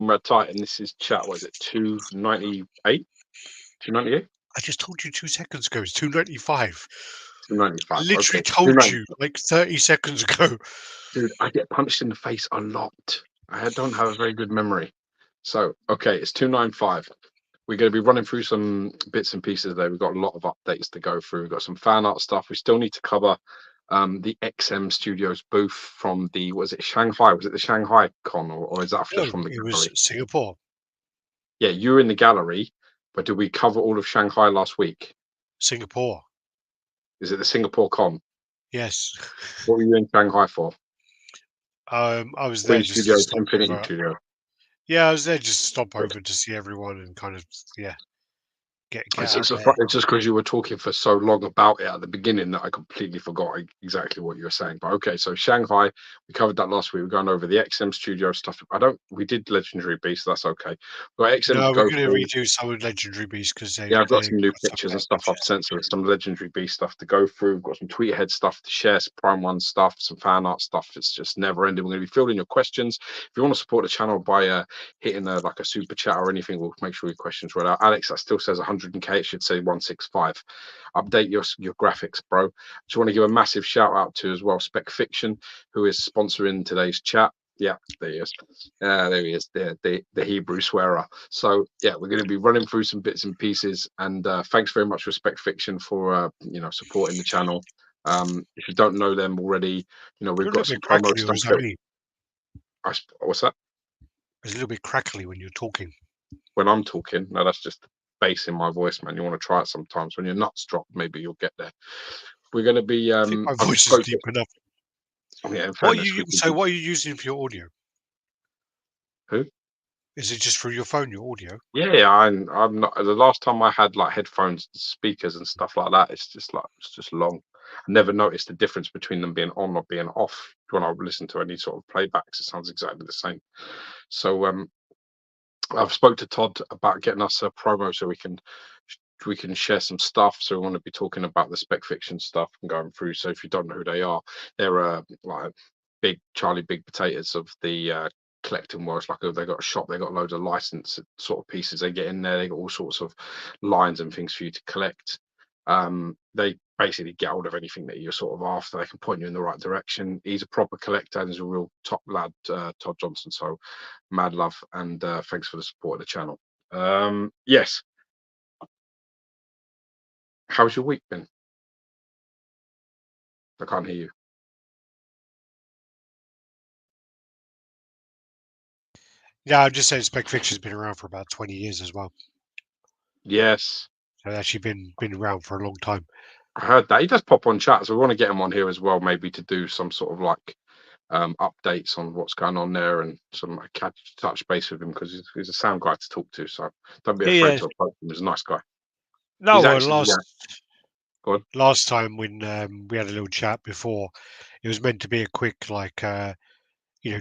RaddTitan. This is chat. What is it? 298? 298? I just told you 2 seconds ago. It's 295. 295. Literally Okay. told you like 30 seconds ago. Dude, I get punched in the face a lot. I don't have a very good memory. So, okay, it's 295. We're going to be running through some bits and pieces there. We've got a lot of updates to go through. We've got some fan art stuff. We still need to cover the XM Studios booth from was it Shanghai? Was it the Shanghai con, or is that just No, from the it was gallery? Singapore. Yeah, you were in the gallery, but did we cover all of Shanghai last week? Singapore. Is it the Singapore con? Yes. What were you in Shanghai for? I was there just to Studio, stop Infinity over. Studio. Yeah, I was there just to stop over to see everyone and kind of get It's out just, there. it's just because you were talking for so long about it at the beginning that I completely forgot exactly what you were saying. But okay, so Shanghai, we covered that last week. We're going over the XM Studio stuff. We did Legendary Beast, so that's okay. We've got XM to No, we're go going to through. redo some of Legendary Beasts because Yeah, I've got they've some new got some pictures rare and stuff I've pictures. sent, so some Legendary Beast stuff to go through. We've got some Tweethead stuff to share, some Prime One stuff, some fan art stuff. It's just never ending. We're going to be fielding your questions. If you want to support the channel by hitting like a super chat or anything, we'll make sure your questions read out. Alex, that still says 100k. It should say 165. Update your graphics, bro. Just want to give a massive shout out to as well Spec Fiction, who is sponsoring today's chat. Yeah, there he is. There he is, the Hebrew swearer. So yeah, we're going to be running through some bits and pieces. And thanks very much, Respect Fiction, for supporting the channel. If you don't know them already, we've You're a got little some bit promo crackly, or stuff. is that me? What's that? It's a little bit crackly when you're talking. When I'm talking, no, that's just the bass in my voice, man. You want to try it sometimes. When your nuts drop, maybe you'll get there. We're going to be. I think my I've voice is spoken. deep enough. Yeah, in What are fairness, you? So what are you using for your audio? Who? Is it just through your phone, your audio? Yeah, I'm not. The last time I had like headphones, speakers, and stuff like that, it's just long. I never noticed the difference between them being on or being off. When I listen to any sort of playbacks, it sounds exactly the same. So I've spoke to Todd about getting us a promo so we can share some stuff. So we want to be talking about the Spec Fiction stuff and going through. So if you don't know who they are, they're like big Charlie Big Potatoes of the collecting world. Like they got a shop, they got loads of licensed sort of pieces. They get in there, they got all sorts of lines and things for you to collect. They basically get hold of anything that you're sort of after. They can point you in the right direction. He's a proper collector and he's a real top lad, Todd Johnson. So mad love and thanks for the support of the channel. Yes. How's your week been? I can't hear you. Yeah, I'm just saying Spec Fiction's been around for about 20 years as well. Yes. So it's actually been around for a long time. I heard that. He does pop on chat, so we want to get him on here as well, maybe to do some sort of like updates on what's going on there and some touch base with him because he's a sound guy to talk to. So don't be afraid to approach him. He's a nice guy. No, He's well, actually last time when we had a little chat before, it was meant to be a quick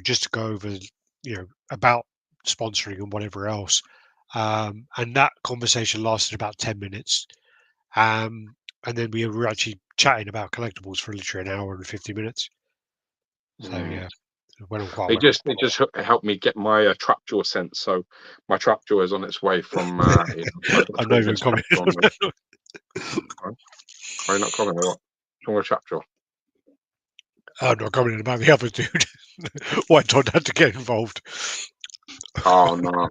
just to go over about sponsoring and whatever else. And that conversation lasted about 10 minutes. And then we were actually chatting about collectibles for literally an hour and 50 minutes. So yeah, it went on quite well. It just helped me get my trapjaw sense. So my trapjaw is on its way from. I'm not even commenting. Are you not commenting? What? What's wrong with trapjaw? I'm not commenting about the other dude. Why Todd had to get involved. Oh no,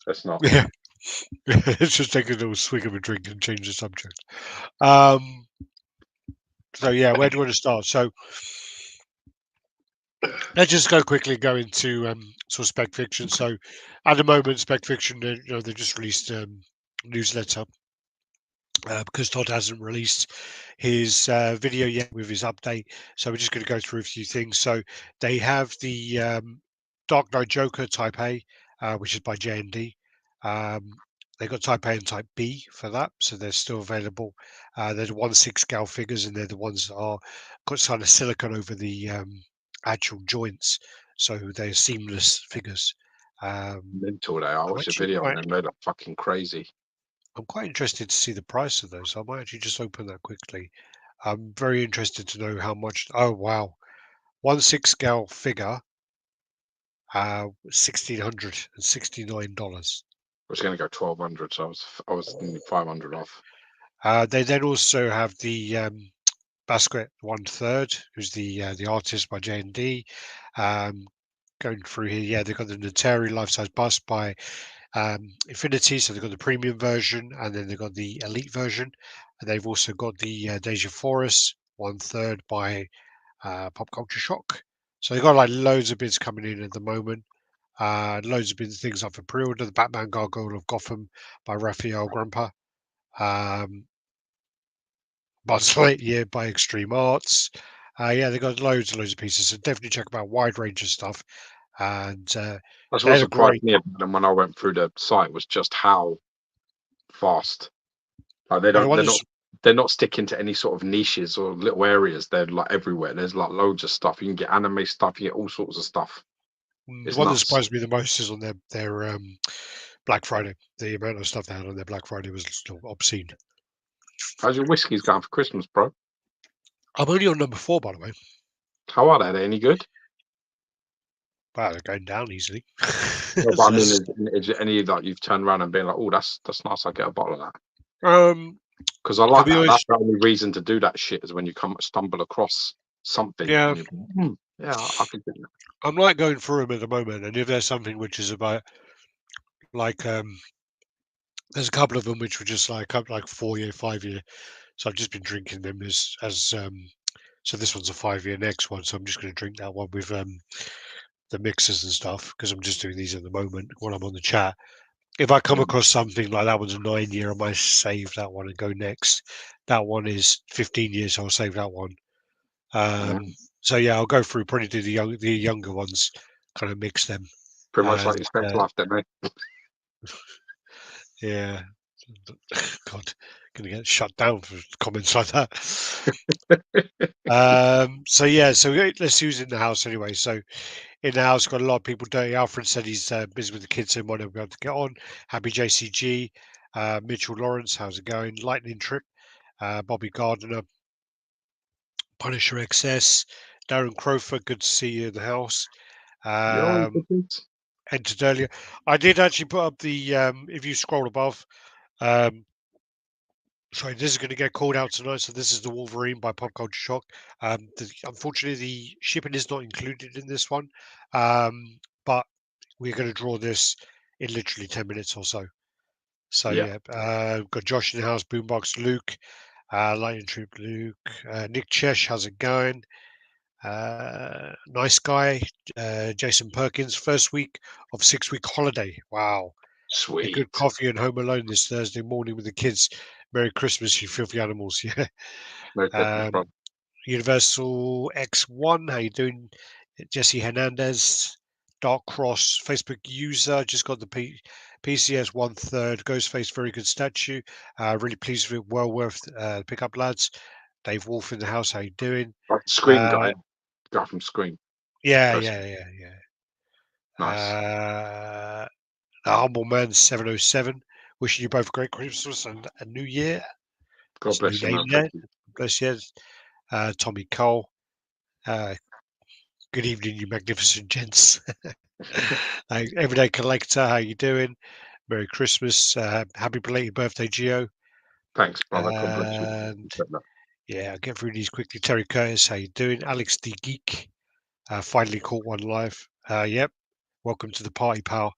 that's not. Yeah. Let's just take a little swig of a drink and change the subject. So yeah, where do you want to start? So let's just go into sort of Spec Fiction. So at the moment, Spec Fiction, they just released newsletter because Todd hasn't released his video yet with his update. So we're just going to go through a few things. So they have the Dark Knight Joker Type A, which is by J&D. They got Type A and Type B for that, so they're still available. They're the 1/6 scale figures, and they're the ones that are got kind of silicone over the actual joints, so they're seamless figures. Mental day. I watched a video and they look fucking crazy. I'm quite interested to see the price of those. I might actually just open that quickly. I'm very interested to know how much. Oh wow, 1/6 scale figure, $1,669. I was going to go 1,200, so I was nearly 500 off. They then also have the Basquiat 1/3, who's the artist by J&D. Going through here, yeah, they've got the Nateri life-size bust by Infinity, so they've got the premium version, and then they've got the elite version, and they've also got the Deja Forest 1/3 by Pop Culture Shock. So they've got like loads of bids coming in at the moment. Loads of bids, things up for pre-order. The Batman Gargoyle of Gotham by Raphael Grumpa. Buzz Lightyear by Extreme Arts. Yeah, they've got loads and loads of pieces. So definitely check out a wide range of stuff. And That's they what had a surprised great. me about them when I went through the site was just how fast. Like Well, the one they're not sticking to any sort of niches or little areas. They're like everywhere. There's like loads of stuff. You can get anime stuff. You get all sorts of stuff. the It's one that nuts. surprised me the most is on their Black Friday. The amount of stuff they had on their Black Friday was obscene. How's your whiskies going for Christmas, bro? I'm only on number 4, by the way. How are they? Are they any good? Wow, they're going down easily. No, but I So mean, is there any that you've turned around and been like, oh, that's nice. I'll get a bottle of that. Because I I'll like be that. That's honest. the only reason to do that shit is when you stumble across something Yeah, and you're like, yeah, I could do that. I'm like going through them at the moment, and if there's something which is about like there's a couple of them which were just like 4-year, 5-year. So I've just been drinking them as so this one's a 5-year next one, so I'm just going to drink that one with the mixers and stuff because I'm just doing these at the moment while I'm on the chat. If I come across something like that one's a 9-year, I might save that one and go next. That one is 15 years, so I'll save that one. Mm. So yeah, I'll go through probably do the younger ones, kind of mix them. Pretty much And like your sex life, then, mate. yeah, God, gonna get shut down for comments like that. So yeah, so let's use it in the house anyway. So in the house, got a lot of people doing. Alfred said he's busy with the kids, so he might not be able to get on. Happy JCG, Mitchell Lawrence, how's it going? Lightning Trip, Bobby Gardner, Punisher XS, Darren Crowford, good to see you in the house. Yo, Um, entered earlier. I did actually put up the if you scroll above. Sorry, this is going to get called out tonight. So this is the Wolverine by Pop Culture Shock. Unfortunately, the shipping is not included in this one, but we're going to draw this in literally 10 minutes or so. So yeah, yeah, got Josh in the house, Boombox, Luke, Lightning Troop, Luke, Nick Chesh, how's it going? Nice guy, Jason Perkins, first week of 6-week holiday. Wow. A good sweet. coffee and home alone this Thursday morning with the kids. Merry Christmas, you filthy animals. Yeah. Merry Christmas, bro. Universal X1, how you doing? Jesse Hernandez, Dark Cross, Facebook user, just got the PCS 1/3, Ghostface, very good statue. Really pleased with it, well worth pick up, lads. Dave Wolf in the house, how you doing? Like Scream Uh, guy from Scream. yeah, Person. yeah, yeah, yeah. Nice. The Humble Man 707, wishing you both a great Christmas and a New Year. God It's a new bless you, name man. Thank there. you. Bless you. Tommy Cole. Uh, good evening, you magnificent gents. Everyday Collector, how you doing? Merry Christmas. Happy belated birthday, Gio. Thanks, brother. God bless you. And yeah, I'll get through these quickly. Terry Curtis, how you doing? Alex the Geek. Finally caught one live. Yep. Welcome to the party, pal.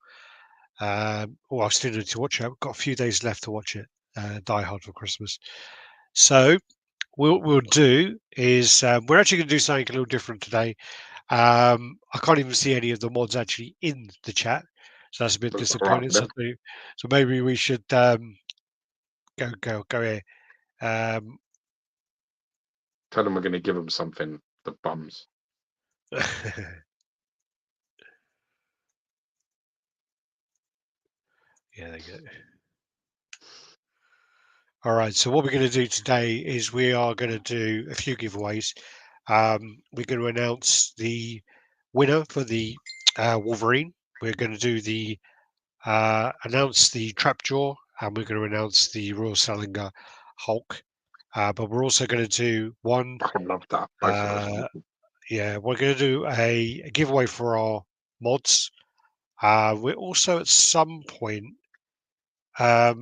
I still need to watch it. I've got a few days left to watch it. Die Hard for Christmas. So we'll do is we're actually going to do something a little different today. I can't even see any of the mods actually in the chat, so that's a bit All right, disappointing. then. So maybe we should go here. Um, Tell them we're going to give them something. The bums. yeah, there you go. All right. So what we're going to do today is we are going to do a few giveaways. We're going to announce the winner for the Wolverine. We're going to do the announce the Trapjaw, and we're going to announce the Royal Salinger Hulk. But we're also going to do one. I love that. Both of those. Yeah, we're going to do a giveaway for our mods. We're also at some point. I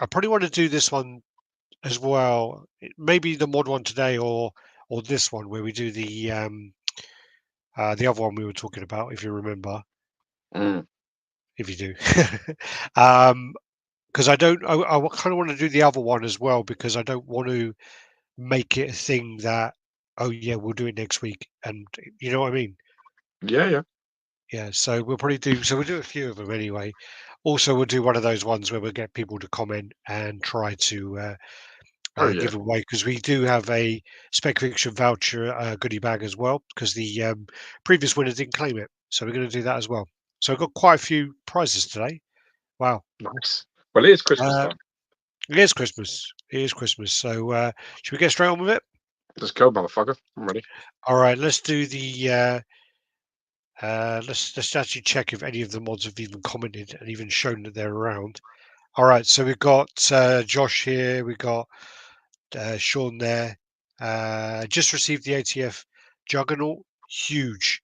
probably want to do this one as well. Maybe the mod one today, or this one where we do the other one we were talking about, if you remember. Mm. If you do, because I don't. I kind of want to do the other one as well because I don't want to make it a thing that, oh yeah, we'll do it next week, and you know what I mean. Yeah, yeah. Yeah, so we'll probably do. So we'll do a few of them anyway. Also, we'll do one of those ones where we'll get people to comment and try to Oh yeah. give away, because we do have a Spec Fiction voucher goodie bag as well, because the previous winner didn't claim it, so we're going to do that as well. So I've got quite a few prizes today. Wow. Nice. Well, it is Christmas Uh, time. it is Christmas. It is Christmas. So should we get straight on with it? Let's go, motherfucker. I'm ready. All right, let's do the. Let's actually check if any of the mods have even commented and even shown that they're around. All right, so we've got Josh here. We've got Sean there. Just received the ATF Juggernaut. Huge.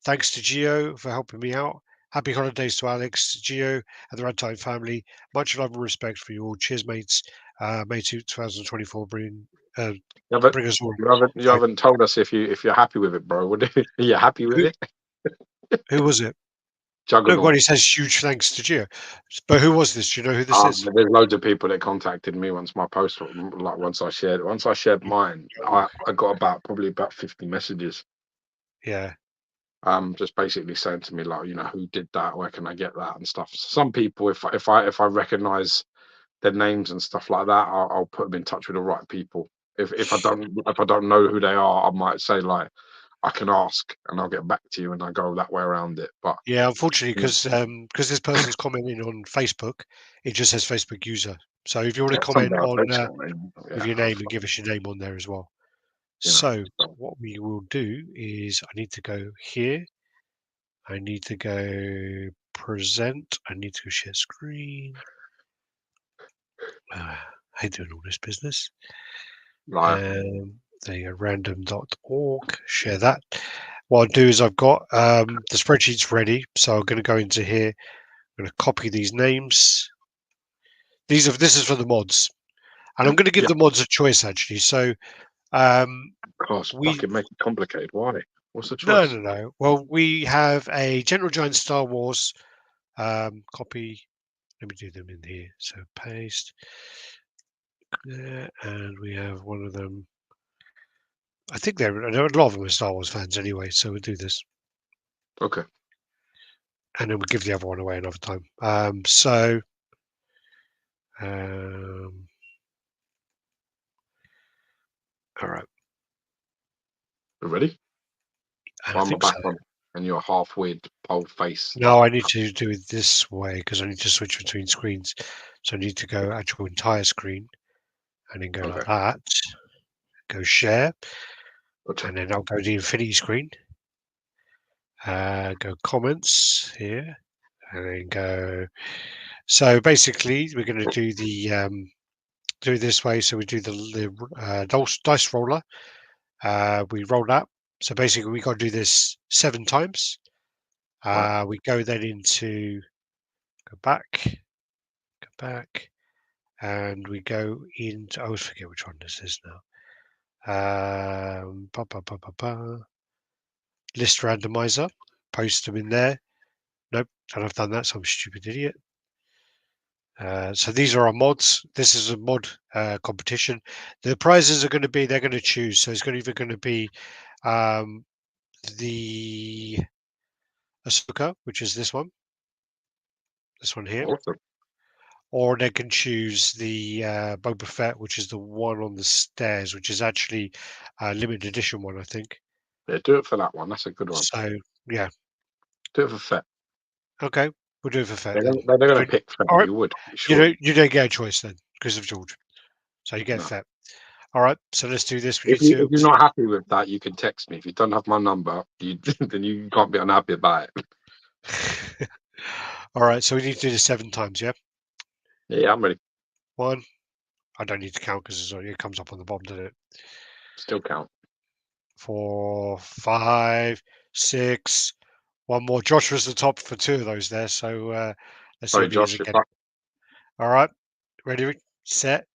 Thanks to Geo for helping me out. Happy holidays to Alex, Geo, and the RaddTitan family. Much love and respect for you all. Cheers, mates. May 2024 Yeah, but bring us all. you haven't told us if you're happy with it, bro. Are you happy with Who, it? who was it? No, Juggernaut. well, he says huge thanks to Geo. But who was this? Do you know who this is? There's loads of people that contacted me once my post, like once I shared mine, I got probably about 50 messages. Yeah. Just basically saying to me like, who did that? Where can I get that and stuff. Some people, if I recognize their names and stuff like that, I'll put them in touch with the right people. If I don't know who they are, I might say like, I can ask and I'll get back to you, and I go that way around it. But Yeah, unfortunately, yeah, because this person's commenting on Facebook, it just says Facebook user. So if you want to comment someday I'll on take something. with Yeah, your name and give us your name on there as well. you know. So what we will do is I need to go here. I need to go present. I need to go share screen. I hate doing all this business. Like, There you go, random.org. Share that. What I'll do is I've got the spreadsheet's ready. So I'm going to go into here. I'm going to copy these names. This is for the mods, and I'm going to give yeah, the mods a choice actually. So um, course, we fucking make it complicated. Why? What's the choice? no. Well, we have a General Giant Star Wars copy. Let me do them in here. So paste there, and we have one of them. I think there are a lot of them are Star Wars fans anyway. So we'll do this, Okay. and then we'll give the other one away another time. Um, all right. You ready? I So I'm think so. back on, and you're half weird, pole face. No, I need to do it this way because I need to switch between screens. So I need to go actual entire screen and then go like Okay. that. Go share, Gotcha. and then I'll go to the infinity screen. Go comments here, and then go. So basically, we're going to do the do it this way. So we do the dice roller. We roll that. So basically, we got to do this 7 times. Right. We go then into go back, and we go into. I always forget which one this is now. Ba, ba, ba, ba, ba. List randomizer. Post them in there. Nope, and I've done that, so I'm a stupid idiot. So these are our mods. This is a mod competition. The prizes are going to be they're going to choose. So it's either going to be um, the Ahsoka, which is this one here, Awesome. or they can choose the Boba Fett, which is the one on the stairs, which is actually a limited edition one, I think. Yeah, do it for that one. That's a good one. So yeah, Do it for Fett. okay, we'll do it for Fett They're then. gonna, they're gonna So, pick Fett. all right, You would, you surely. don't get a choice then because of George. So you get No. Fett. All right, so let's do this. We If need to. you're not happy with that, you can text me. If you don't have my number, then you can't be unhappy about it. All right, so we need to do this 7 times. Yeah, Yeah, I'm ready. 1. I don't need to count because it comes up on the bottom, doesn't it? Still count. 4, 5, 6. One more. Joshua's the top for 2 of those there. So let's see Sorry, if he is Josh. again. All right. Ready, set.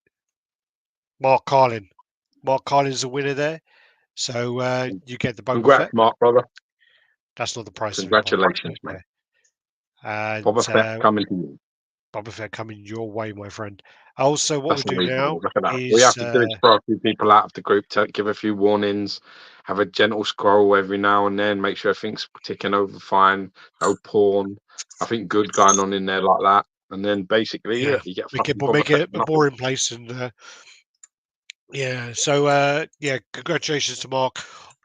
Mark Carlin. Mark Carlin's the winner there. So you get the Boba Congrats, Fett. Mark, brother. That's not the price of Boba Congratulations, Fett mate. there. And Boba Fett coming to you. Boba Fett coming your way, my friend. Also, what we That's do unreasonable. now Look at that. All you is have to do is throw a few people out of the group, to give a few warnings, have a gentle scroll every now and then, make sure everything's ticking over fine, no porn, nothing good going on in there like that. And then basically, yeah, you get fucking Boba make Fett it for a nothing. boring place. And yeah, so yeah, congratulations to Mark.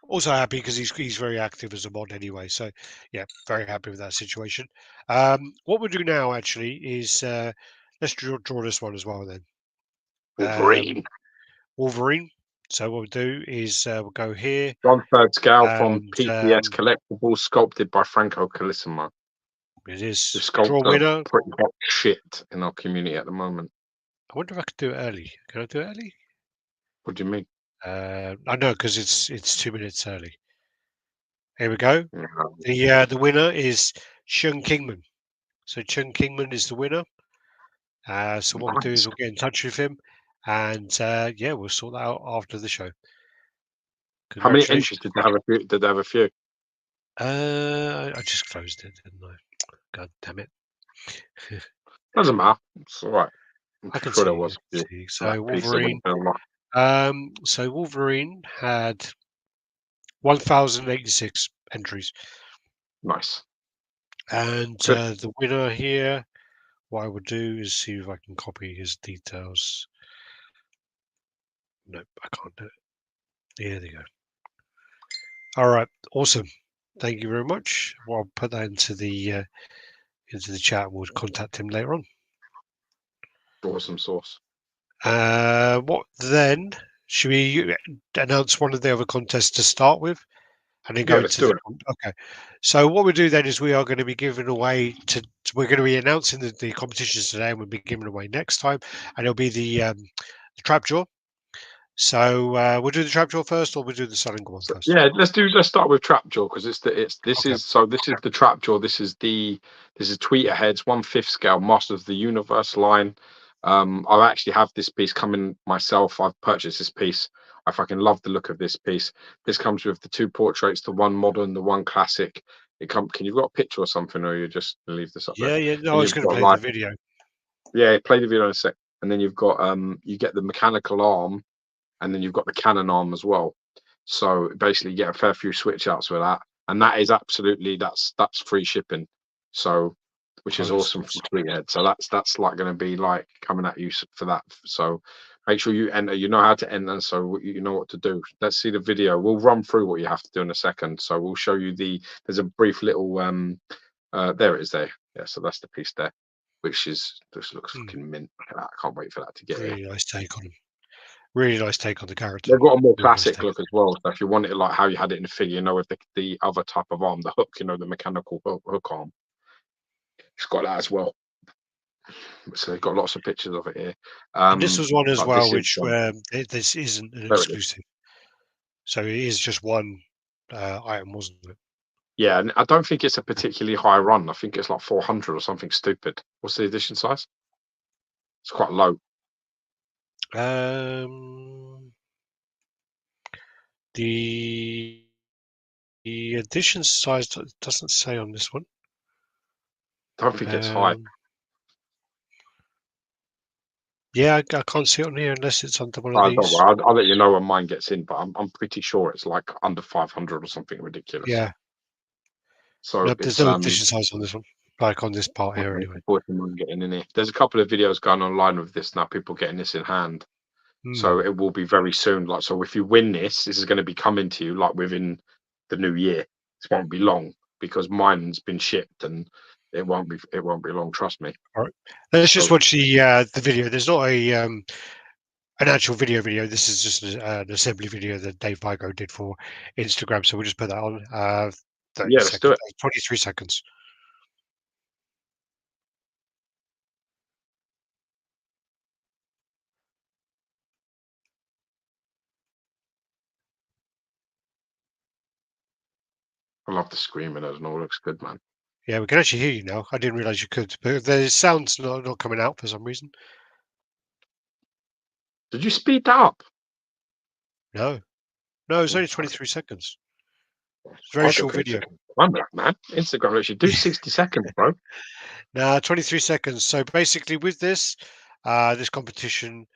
Also happy because he's very active as a mod anyway. So yeah, very happy with that situation. What we'll do now actually is let's draw this one as well then. Wolverine. Wolverine. So what we'll do is we'll go here 1/3 scale from and PPS Collectible, sculpted by Franco Calissimo. it The is draw sculptor, winner. pretty hot shit in our community at the moment. I wonder if I could do it early. Can I do it early? What do you mean? I know because it's 2 minutes early. Here we go. Yeah. The winner is Chung Kingman. So Chung Kingman is the winner. So what we'll do is Nice. we'll get in touch with him, and yeah, we'll sort that out after the show. How many Congratulations. entries did they have? Did they have a few? I just closed it, didn't I? God damn it. Doesn't matter. It's all right. I'm I can sure there see. I was a can few. see. For that So piece, there would Wolverine. have been a lot. So Wolverine had 1,086 entries, Nice. and Good. the winner here. What I would do is see if I can copy his details. Nope, I can't do it. There they go. All right, awesome. Thank you very much. Well, I'll put that into the chat. And we'll contact him later on. Awesome sauce. What then? Should we announce one of the other contests to start with, and then Yeah, go let's into do the? it. Okay. So what we do then is we are going to be giving away to. We're going to be announcing the competitions today, and we'll be giving away next time, and it'll be the trap jaw. So we'll do the trap jaw first, or we'll do the Silent one So, first. yeah, let's start with Trapjaw, because this Okay. is the Trapjaw. This is Tweeter Heads 1/5 scale Master of the Universe line. I actually have this piece coming myself. I've purchased this piece. I fucking love the look of this piece. This comes with the 2 portraits, the one modern, the one classic. Can you got a picture or something, or you just leave this up there? Yeah, yeah. No, I And was you've going to got play the like, video. yeah, play the video in a sec. And then you've got you get the mechanical arm, and then you've got the cannon arm as well. So basically, you get a fair few switch outs with that, and that is absolutely that's free shipping. So, which Oh, is that's awesome from awesome. Tweethead. So that's like going to be like coming at you for that. So make sure you enter. You know how to enter, so you know what to do. Let's see the video. We'll run through what you have to do in a second. So we'll show you There's a brief little there it is there. Yeah. So that's the piece there, which just looks fucking mint. Look at that. I can't wait for that to get here. Really nice take on him. Really nice take on the character. They've got a more Really nice classic take. look as well. So if you want it like how you had it in the figure, with the other type of arm, the hook, the mechanical hook arm, it's got that as well. So they've got lots of pictures of it here. And this was one as Like well, this is which this isn't an there it is. exclusive. So it is just one item, wasn't it? Yeah, and I don't think it's a particularly high run. I think it's like 400 or something stupid. What's the edition size? It's quite low. The edition size doesn't say on this one. I don't think it's high. Yeah, I can't see it on here unless it's under one of Don't these. worry, I'll let you know when mine gets in, but I'm pretty sure it's like under 500 or something ridiculous. Yeah, So no, there's it's no edition size on this one, like on this part I'm here anyway. looking forward to mine getting in here. There's a couple of videos going online with this now, people getting this in hand. So Hmm. it will be very soon. Like, so if you win this is going to be coming to you like within the new year. It won't be long because mine's been shipped, and it won't be long. Trust me. All right, let's just So watch the video. There's not an actual video. This is just an assembly video that Dave Vigo did for Instagram. So we'll just put that on. 30 yeah, let's do seconds, it. 23 seconds. I love the screaming as all. Looks good, man. Yeah, we can actually hear you now. I didn't realize you could, but the sound's not coming out for some reason. Did you speed that up? No, no, it's Oh, only fuck. 23 seconds. It's a very I think short video. Instagram. Remember that, man. Instagram lets you do 60 seconds, bro. Now, 23 seconds. So basically, with this, this competition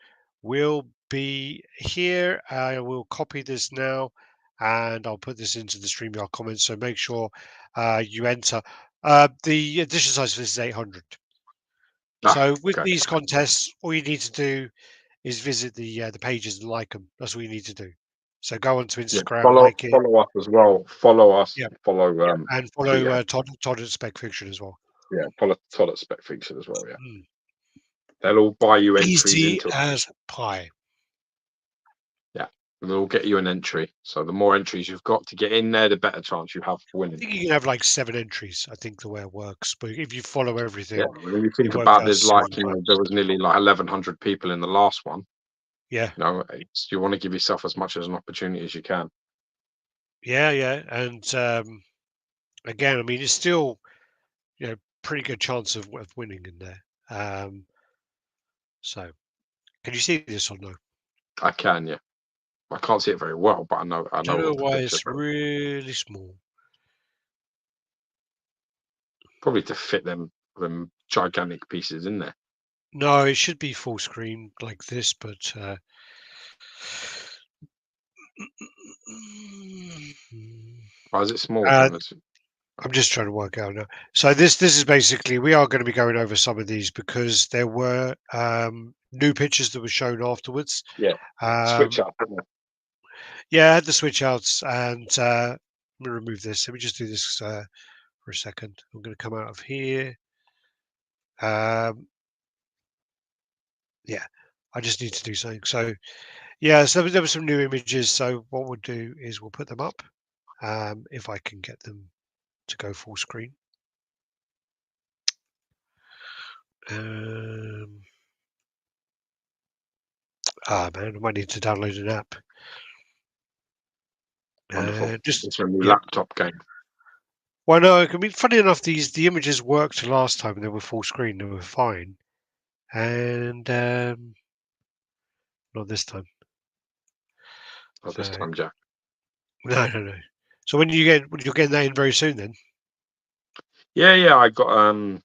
will be here. I will copy this now, and I'll put this into the StreamYard comments. So make sure you enter. The edition size for this is 800. Ah, So with okay. these contests, all you need to do is visit the pages and like them. That's what you need to do. So go onto Yeah. Instagram, Follow like it, follow us as well. Follow us. yeah, Follow and but follow yeah, Todd at Spec Fiction as well. yeah, follow Todd at Spec Fiction as well, yeah. Mm. They'll all buy you entries Easy into it. as pie. Yeah. They'll get you an entry. So the more entries you've got to get in there, the better chance you have of I winning. think you can have like 7 entries. I think the way it works, but if you follow Yeah. everything, When you it think works about out there's like, 7 you know, there times. was nearly like 1,100 people in the last one. Yeah, You know, you want to give yourself as much as an opportunity as you can. yeah, and again, I mean, it's still pretty good chance of winning in there. So can you see this or no? I can, yeah. I can't see it very well, but I Don't know know what the why picture. it's really small. Probably to fit them gigantic pieces in there. No, it should be full screen like this, but Why is it small uh, then? It's, I'm just trying to work out now. So this is basically we are going to be going over some of these because there were new pictures that were shown afterwards. yeah, switch Um, up, isn't it? yeah, I had the switch outs, and let me remove this. Let me just do this for a second. I'm going to come out of here. Um, yeah, I just need to do something. So yeah, so there were some new images. So what we'll do is we'll put them up if I can get them to go full screen. Um, man, I might need to download an app. Wonderful. Just It's a new yeah. laptop game. Well, no, I mean, funny enough, the images worked last time. They were full screen. They were fine, and not this time. Oh, this So time, Jack. no. So when you're getting that in very soon, then? Yeah. I got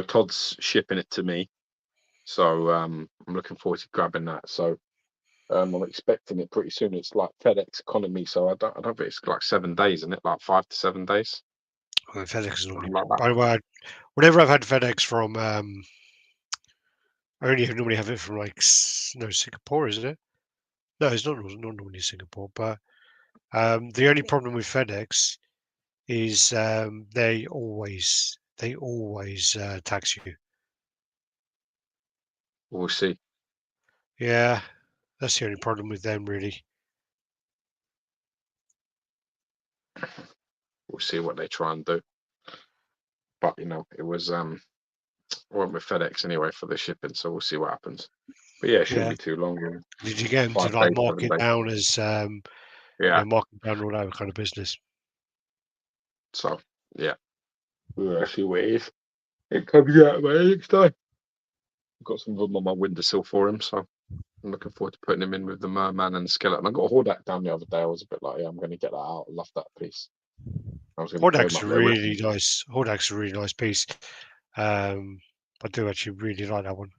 Todd's shipping it to me, so I'm looking forward to grabbing that. So I'm expecting it pretty soon. It's like FedEx economy, so I don't think it's like 7 days, isn't it? Like 5 to 7 days, Well, FedEx is normally. something like that. By the way, whenever I've had FedEx from, I only normally have it from like no Singapore, isn't it? No, it's not normally Singapore. But the only problem with FedEx is they always tax you. We'll see. Yeah, that's the only problem with them, really. We'll see what they try and do. But it was I went with FedEx anyway for the shipping, so we'll see what happens. But yeah, it shouldn't Yeah. be too long. Did you get them to Five like days, mark 7 it days. down as Yeah. mark it down all that kind of business? So yeah, we'll see what it is. It comes out my next time. I've got some of them on my windowsill for him, so I'm looking forward to putting him in with the merman and the skeleton. I got a Hordak down the other day. I was a bit like, yeah, I'm going to get that out. I love that piece. I was going to put him Hordak's up there with him. really nice. Hordak's a really nice piece. I do actually really like that one.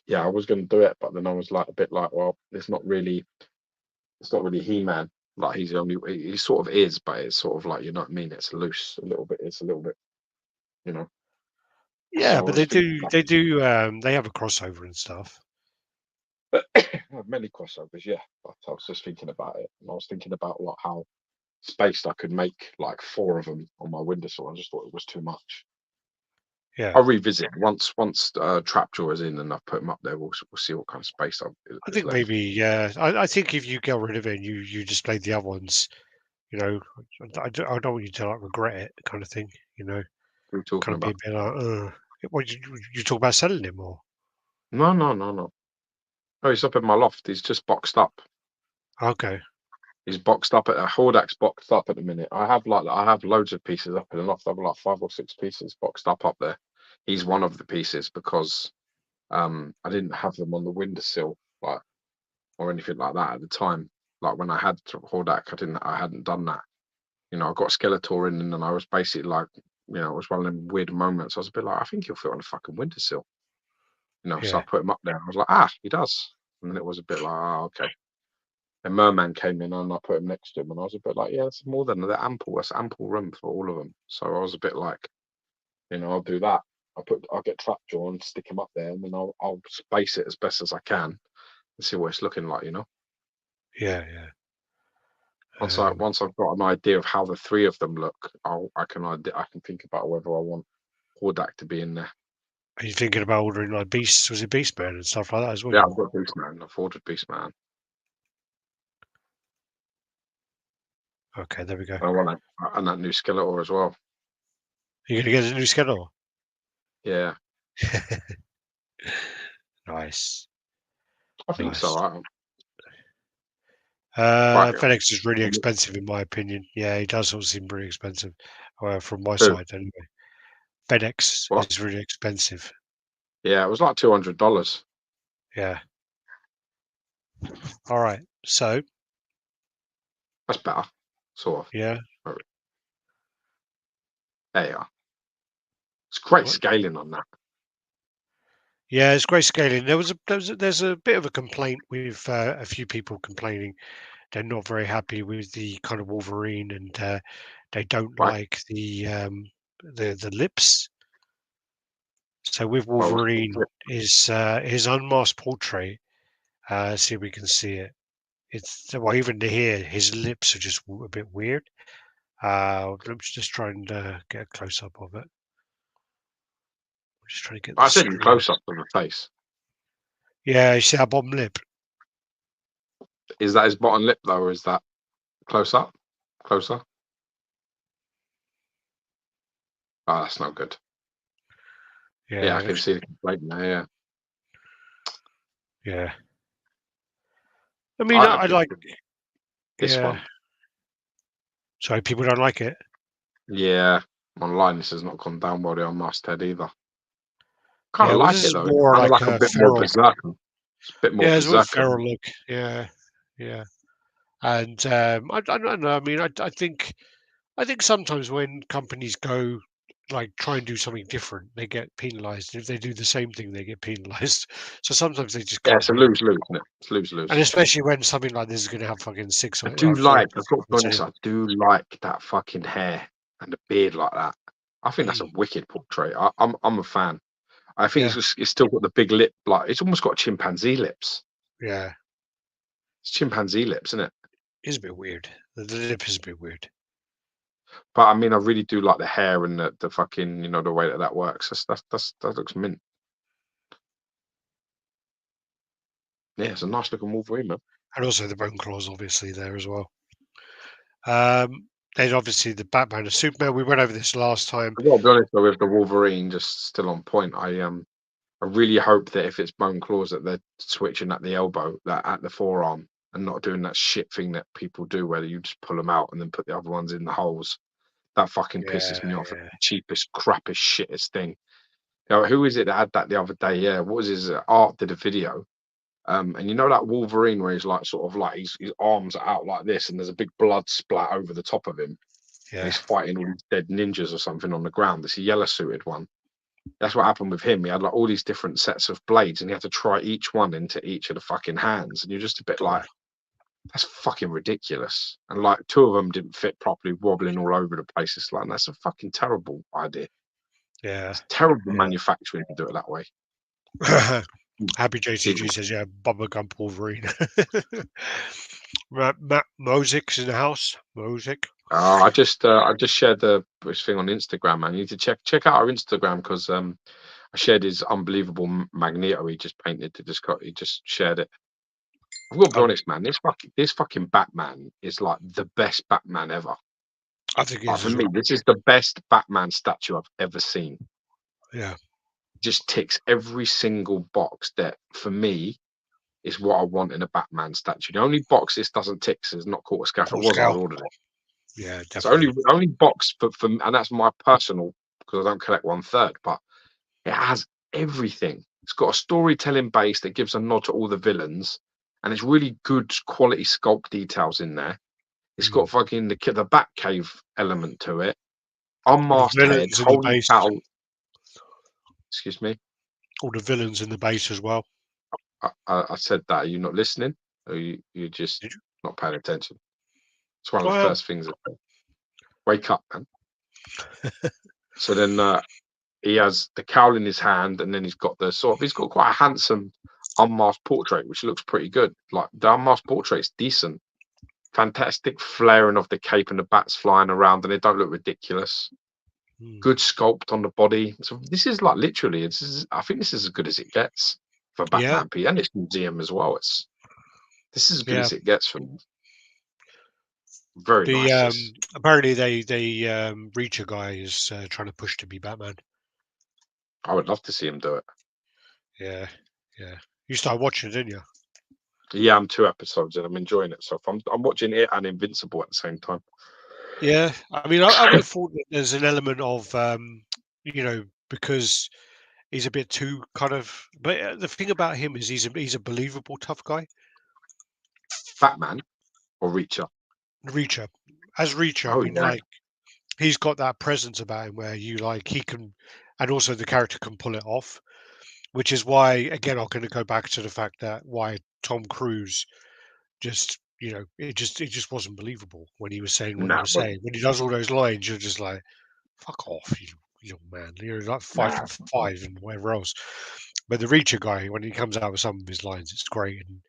Yeah, I was going to do it, but then I was like a bit like, well, it's not really He-Man. Like he's only he sort of is, but it's sort of like you know what I mean. It's loose a little bit. It's a little bit, you know. So Yeah, I but was thinking they have a crossover and stuff. many crossovers, yeah. But I was just thinking about it, and I was thinking about like how spaced I could make like 4 of them on my windowsill. I just thought it was too much. Yeah. I'll revisit once Trapjaw is in and I've put him up there. We'll see what kind of space I is think left. maybe, yeah. I think if you get rid of it and you displayed the other ones, you know, I don't want you to like regret it, kind of thing. You know, What are we talking kind of be a about? bit like, what you talk about selling him or? No. Oh, he's up in my loft. He's just boxed up. Okay. He's boxed up at Hordak's boxed up at the minute. I have loads of pieces up in the loft. I've like 5 or 6 pieces boxed up there. He's one of the pieces because I didn't have them on the windowsill like or anything like that at the time. Like when I had Hordak, I hadn't done that. You know, I got Skeletor in, and then I was basically like, you know, it was one of them weird moments. I was a bit like, I think he'll fit on the fucking windowsill. You know, so I Yeah. put him up there. I was like, he does. And then it was a bit like, okay. And Merman came in, and I put him next to him, and I was a bit like, yeah, it's more than they're ample. That's ample room for all of them. So I was a bit like, you know, I'll do that. I'll get Trapjaw and stick him up there, and then I'll space it as best as I can and see what it's looking like. You know. Yeah. Yeah. Once Um, I've got an idea of how the 3 of them look, I can think about whether I want Hordak to be in there. are you thinking about ordering like Beasts? Was it Beastman and stuff like that as well? Yeah, I've got Beastman. I've ordered Beastman. Okay, there we go. I want that, and that new Skeletor as well. You're gonna get a new Skeletor? Yeah, Nice. I think so. Nice. Right. FedEx is really expensive in my opinion. Yeah, he does all seem pretty expensive. From my Who? side anyway. FedEx What? is really expensive. Yeah, it was like $200. Yeah. All right. So That's better, sort of. yeah. There you are. It's great What? scaling on that. Yeah, it's great scaling. There's a bit of a complaint with a few people complaining they're not very happy with the kind of Wolverine, and they don't Right. like the lips. So with Well, Wolverine, his unmasked portrait. See if we can see it. It's well, even here, his lips are just a bit weird. Let's just try and get a close up of it. I'm just trying to get the I said you screen. close up on the face. Yeah, you see that bottom lip? Is that his bottom lip though, or is that close up? Closer? Oh, that's not good. Yeah, I can see the complaint there. Yeah. Yeah. I mean, I like this yeah. one. Sorry, people don't like it. Yeah, online this has not gone down well on Masthead either. Kind Yeah, of well, like this it is though. It's more kind of like like a a bit more feral. berserker. It's a bit more Yeah, it's a berserker. feral look. Yeah, yeah. And I don't know. I mean, I think sometimes when companies go like try and do something different, they get penalised. If they do the same thing, they get penalised. So sometimes they just Yeah, can't it's a win. lose-lose, isn't it? It's lose-lose. And especially when something like this is going to have fucking six I or do four like, I've got to be honest, episodes. I do like that fucking hair and the beard like that. I think that's a Mm, wicked portrait. I'm a fan. I think yeah, it's still got the big lip, like it's almost got chimpanzee lips. yeah. It's chimpanzee lips, isn't it? It's a bit weird. The lip is a bit weird. But I mean, I really do like the hair and the fucking, you know, the way that works. That looks mint. Yeah, it's a nice looking Wolverine, man. And also the bone claws, obviously, there as well. Then obviously the Batman and Superman. We went over this last time. I've got to be honest though, with the Wolverine, just still on point. I really hope that if it's bone claws that they're switching at the elbow, that at the forearm, and not doing that shit thing that people do where you just pull them out and then put the other ones in the holes. That fucking Yeah, pisses me off. It's yeah, the cheapest, crappiest, shittest thing. You know, who is it that had that the other day? Yeah, what was his Art did a video. And you know that Wolverine where he's like sort of like his arms are out like this, and there's a big blood splat over the top of him, and yeah, he's fighting all these dead ninjas or something on the ground. It's a yellow suited one. That's what happened with him. He had like all these different sets of blades, and he had to try each one into each of the fucking hands. And you're just a bit like, that's fucking ridiculous. And like 2 of them didn't fit properly, wobbling all over the place. It's like that's a fucking terrible idea. yeah. It's terrible manufacturing to do it that way. Happy JCG says, yeah, Bubblegum Wolverine. Matt Mosic's in the house. Mosic. I just shared this thing on Instagram, man. You need to check out our Instagram because I shared his unbelievable Magneto he just painted. He just shared it. I've got to be honest, man. This fucking Batman is like the best Batman ever. I think it Like, is for as me, well. this is the best Batman statue I've ever seen. Yeah. Just ticks every single box that for me is what I want in a Batman statue. The only box this doesn't tick is not quarter scale. If it Paul was, I'd Scout. ordered it. Yeah, It's definitely. only box for and that's my personal, because I don't collect 1/3, but it has everything. It's got a storytelling base that gives a nod to all the villains, and it's really good quality sculpt details in there. It's got fucking the Batcave element to it. All the Unmasked head, villains in the holy base. cow. Excuse me. All the villains in the base as well. I said that. Are you not listening? Or you're just Did you? not paying attention? It's one of the Well, first things. Wake up, man. So then he has the cowl in his hand, and then he's got he's got quite a handsome unmasked portrait, which looks pretty good. Like the unmasked portrait's decent. Fantastic flaring of the cape and the bats flying around, and they don't look ridiculous. Good sculpt on the body. So this is like literally, I think this is as good as it gets for Batman P, and it's museum as well. This is as good as it gets for me. Very nice. Apparently the Reacher guy is trying to push to be Batman. I would love to see him do it. Yeah. You started watching it, didn't you? Yeah, I'm 2 episodes and I'm enjoying it. So I'm watching it and Invincible at the same time. Yeah, I mean, I would have thought that there's an element of, because he's a bit too kind of. But the thing about him is he's a believable tough guy. Batman or Reacher? Reacher, I mean, like he's got that presence about him where he can, and also the character can pull it off, which is why again I'm going to go back to the fact that why Tom Cruise just. It just wasn't believable when he was saying what he was saying. When he does all those lines, you're just like, fuck off, you young man. You're like 5'5" and whatever else. But the Reacher guy, when he comes out with some of his lines, it's great, and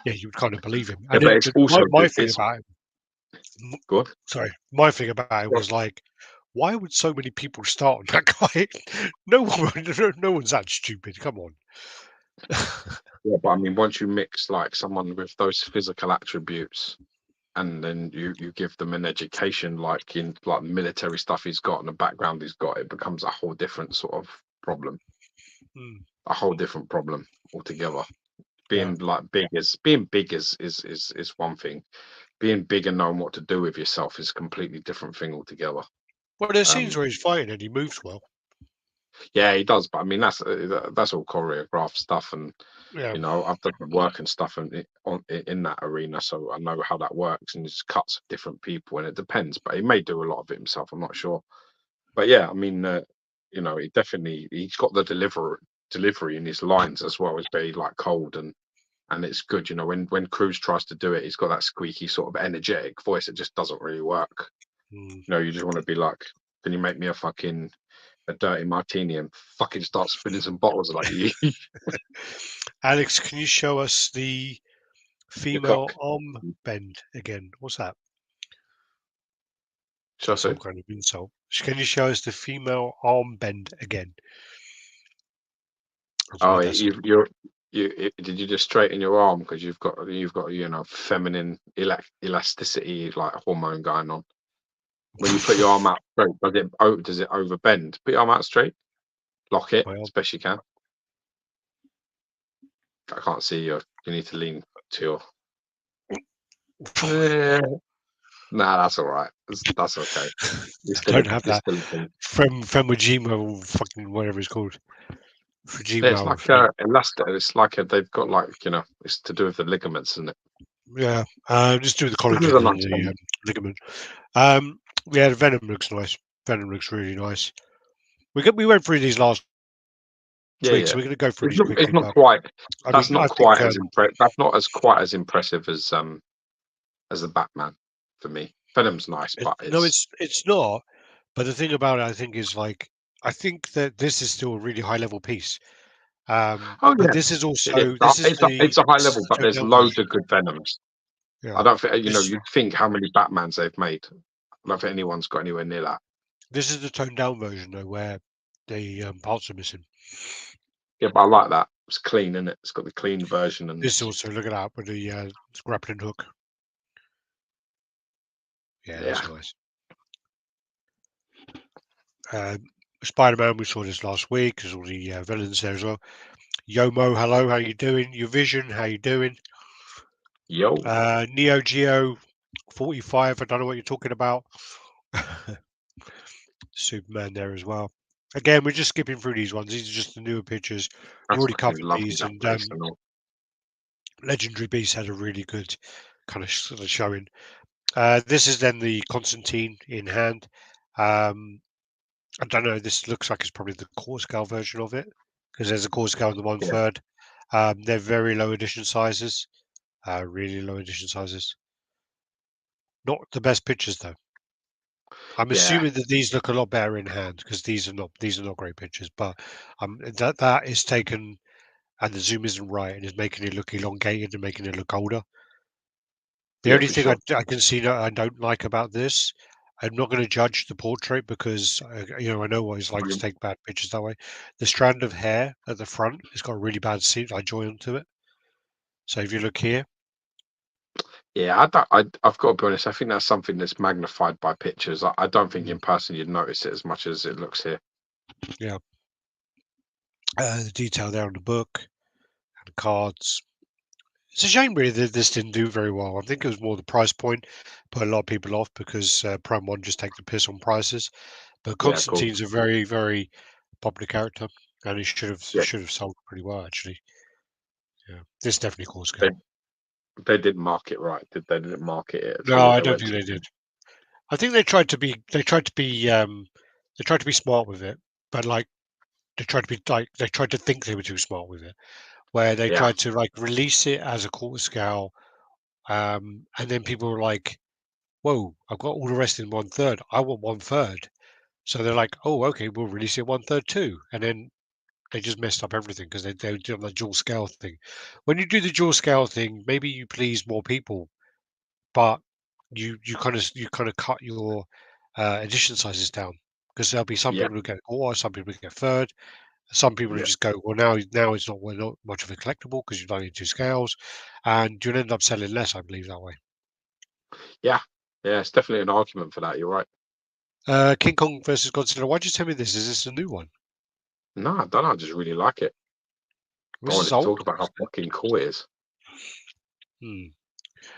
yeah, you would kind of believe him. And but it's also my thing about him. Good. Sorry, my thing about it was like, why would so many people start on that guy? No one's that stupid. Come on. Yeah, but I mean, once you mix like someone with those physical attributes, and then you give them an education like in like military stuff he's got and the background he's got, it becomes a whole different sort of problem. A whole different problem altogether. Being big is one thing. Being big and knowing what to do with yourself is a completely different thing altogether. Well, there's scenes where he's fighting and he moves well. Yeah, he does, but I mean that's all choreographed stuff, and I've done work and stuff in that arena, so I know how that works, and it's cuts of different people, and it depends. But he may do a lot of it himself. I'm not sure, but yeah, I mean, he's got the delivery in his lines as well. It's very like cold and it's good. When Cruise tries to do it, he's got that squeaky sort of energetic voice. It just doesn't really work. You just want to be like, can you make me a dirty martini and fucking start spinning some bottles like you? Alex, can you show us the female arm bend again? What's that? Some kind of insult. Can you show us the female arm bend again? Oh, did you just straighten your arm because you've got feminine elasticity like hormone going on? When you put your arm out straight, does it overbend? Put your arm out straight, lock it as best you can. I can't see you. You need to lean to your. Nah, that's all right. That's okay. I don't have that. Femujima or fucking whatever it's called. Yeah, it's like elastic. It's like they've got like it's to do with the ligaments, isn't it? Yeah, just do the collagen and the ligament. Yeah, the Venom looks nice. Venom looks really nice. We went through these last week, so we're going to go through these quickly. It's not quite. That's not quite as impressive. That's not as quite as impressive as the Batman for me. Venom's nice, but it's not. But the thing about it, I think, is like I think that this is still a really high level piece. But this is also it's a high level, but there's loads of good Venoms. Yeah. I don't think you think how many Batmans they've made. I don't think anyone's got anywhere near that. This is the toned down version though, where the parts are missing. Yeah, but I like that. It's clean, isn't it? It's got the clean version, and this also look at that with the grappling hook. Yeah, that's nice. Spider-Man, we saw this last week. There's all the villains there as well. Yomo, hello, how you doing? Your Vision, how you doing? Yo, Neo Geo 45, I don't know what you're talking about. Superman there as well. Again, we're just skipping through these ones. These are just the newer pictures. We've that's already fucking covered lovely, these, that and place and all. Legendary Beast had a really good kind of sort of showing. This is then the Constantine in hand. Um, I don't know. This looks like it's probably the core scale version of it because there's a core scale in the one Yeah, third. They're very low edition sizes, really low edition sizes. Not the best pictures though. I'm yeah, assuming that these look a lot better in hand because these are not great pictures. But that is taken and the zoom isn't right and is making it look elongated and making it look older. The yeah, only for thing I, sure. I can see that I don't like about this, I'm not going to judge the portrait because I know what it's like to Brilliant. take bad pictures that way. The strand of hair at the front has got a really bad seam, like joint to it. So if you look here, Yeah, I've got to be honest. I think that's something that's magnified by pictures. I don't think mm, in person you'd notice it as much as it looks here. yeah, the detail there on the book and the cards. It's a shame really that this didn't do very well. I think it was more the price point put a lot of people off because Prime One just take the piss on prices. But Yeah, cool. Constantine's a very, very popular character, and he Yeah, should have sold pretty well actually. Yeah, this definitely cause they scale. they didn't market right, did they? Didn't market it at No, all. I They don't went think to they did. I think they tried to be smart with it, but like they tried to think they were too smart with it, where they yeah, tried to like release it as a quarter scale, and then people were like, "Whoa, I've got all the rest in one third. I want one third." So they're like, "Oh, okay, we'll release it one third too," and then they just messed up everything because they did the dual scale thing. When you do the dual scale thing, maybe you please more people, but you kind of cut your edition sizes down because there'll be some yeah, people who get quarter, some people who get third, some people who yeah, just go, well, now it's not well, not much of a collectible because you've only two scales, and you'll end up selling less, I believe, that way. yeah, yeah. It's definitely an argument for that. You're right. King Kong versus Godzilla. Why'd you tell me this? Is this a new one? No, I don't know. I just really like it. I This is wanted to old. talk about how fucking cool it is. Hmm.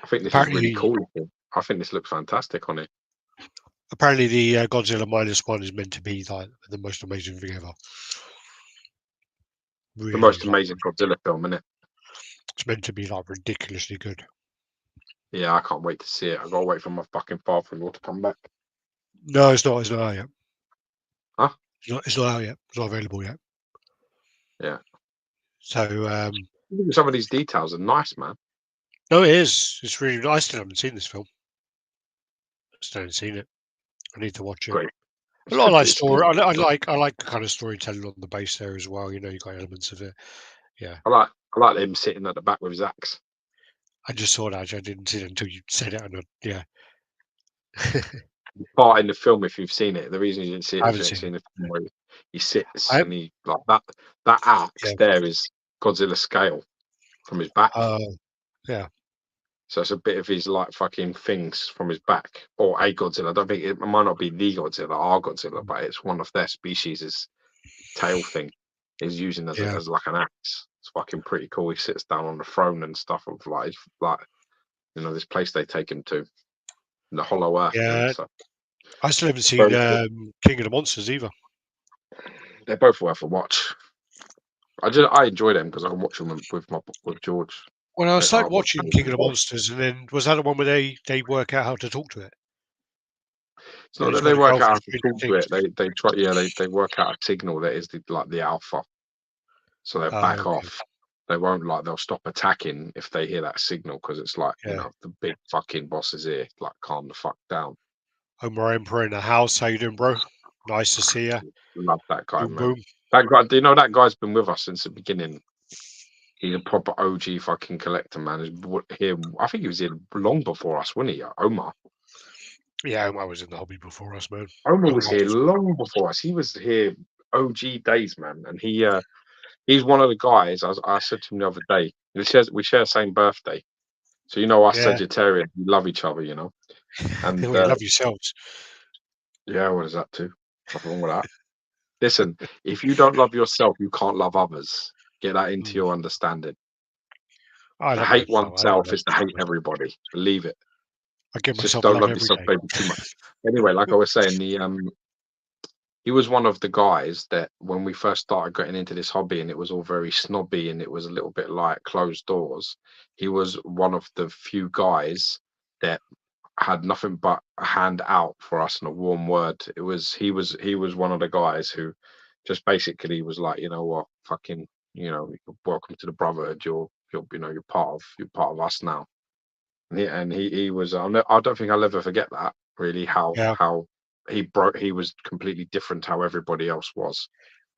I think this is really Apparently, cool. I think this looks fantastic on it. apparently the Godzilla -1 is meant to be like the most amazing thing ever. The Really, most like amazing Godzilla film, isn't it? it's meant to be like ridiculously good. Yeah, I can't wait to see it. I gotta wait for my fucking father-in-law to come back. No, it's not. It's not out yet. Huh? It's not out yet. It's not available yet. Yeah. So Some of these details are nice, man. no, it is. It's really. I still haven't seen this film. Still haven't seen it. I need to watch it. Great. A It's lot of good. like It's good. story. I like the kind of storytelling on the base there as well. You got elements of it. Yeah, I like him sitting at the back with his axe. I just saw that. Actually. I didn't see it until you said it. And yeah, Part in the film, if you've seen it, the reason you didn't see it I is haven't you ain't seen it. seen the film where he sits I and he like that. That axe yeah. there is Godzilla scale from his back. Yeah. So it's a bit of his like fucking things from his back, or a Godzilla. I don't think it might not be the Godzilla, our Godzilla, but it's one of their species' tail thing is using as Yeah. as like an axe. It's fucking pretty cool. He sits down on the throne and stuff of like this place they take him to, the Hollow Earth thing. Yeah. So I still haven't seen very cool. King of the Monsters either. They're both worth a watch. I enjoy them because I can watch them with George. Well, I I started watch watching them. King of the Monsters, and then was that the one where they work out how to talk to it? It's And not it's that got they to go work out through how to different talk to things. it. They try. Yeah, they work out a signal that is the alpha. So they'll back Okay. off. They won't they'll stop attacking if they hear that signal because it's like, Yeah. the big fucking boss is here. Like, calm the fuck down. Omar Emperor in the house. How you doing, bro? Nice to see you. Love that guy, Boom, man. boom. That guy, do you know that guy's been with us since the beginning? He's a proper OG fucking collector, man. Here, I think he was here long before us, wasn't he? Omar. Yeah, Omar was in the hobby before us, man. Omar was Omar here was. long before us. He was here OG days, man. And he's one of the guys. I said to him the other day. We share the same birthday. So us Yeah. Sagittarians, we love each other, And We love yourselves. yeah, what is that too? Nothing wrong with that. Listen, if you don't love yourself, you can't love others. Get that into Mm. your understanding. I To love hate myself. I don't oneself love is to hate myself. everybody. Believe it. I give Just myself don't love love every yourself day. maybe too much. Anyway, like I was saying, he was one of the guys that when we first started getting into this hobby and it was all very snobby and it was a little bit like closed doors, he was one of the few guys that had nothing but a hand out for us and a warm word. He was one of the guys who just basically was like, you know what, fucking, welcome to the brotherhood. You're part of us now. And he was. I don't think I'll ever forget that. Really, Yeah. how he was completely different to how everybody else was.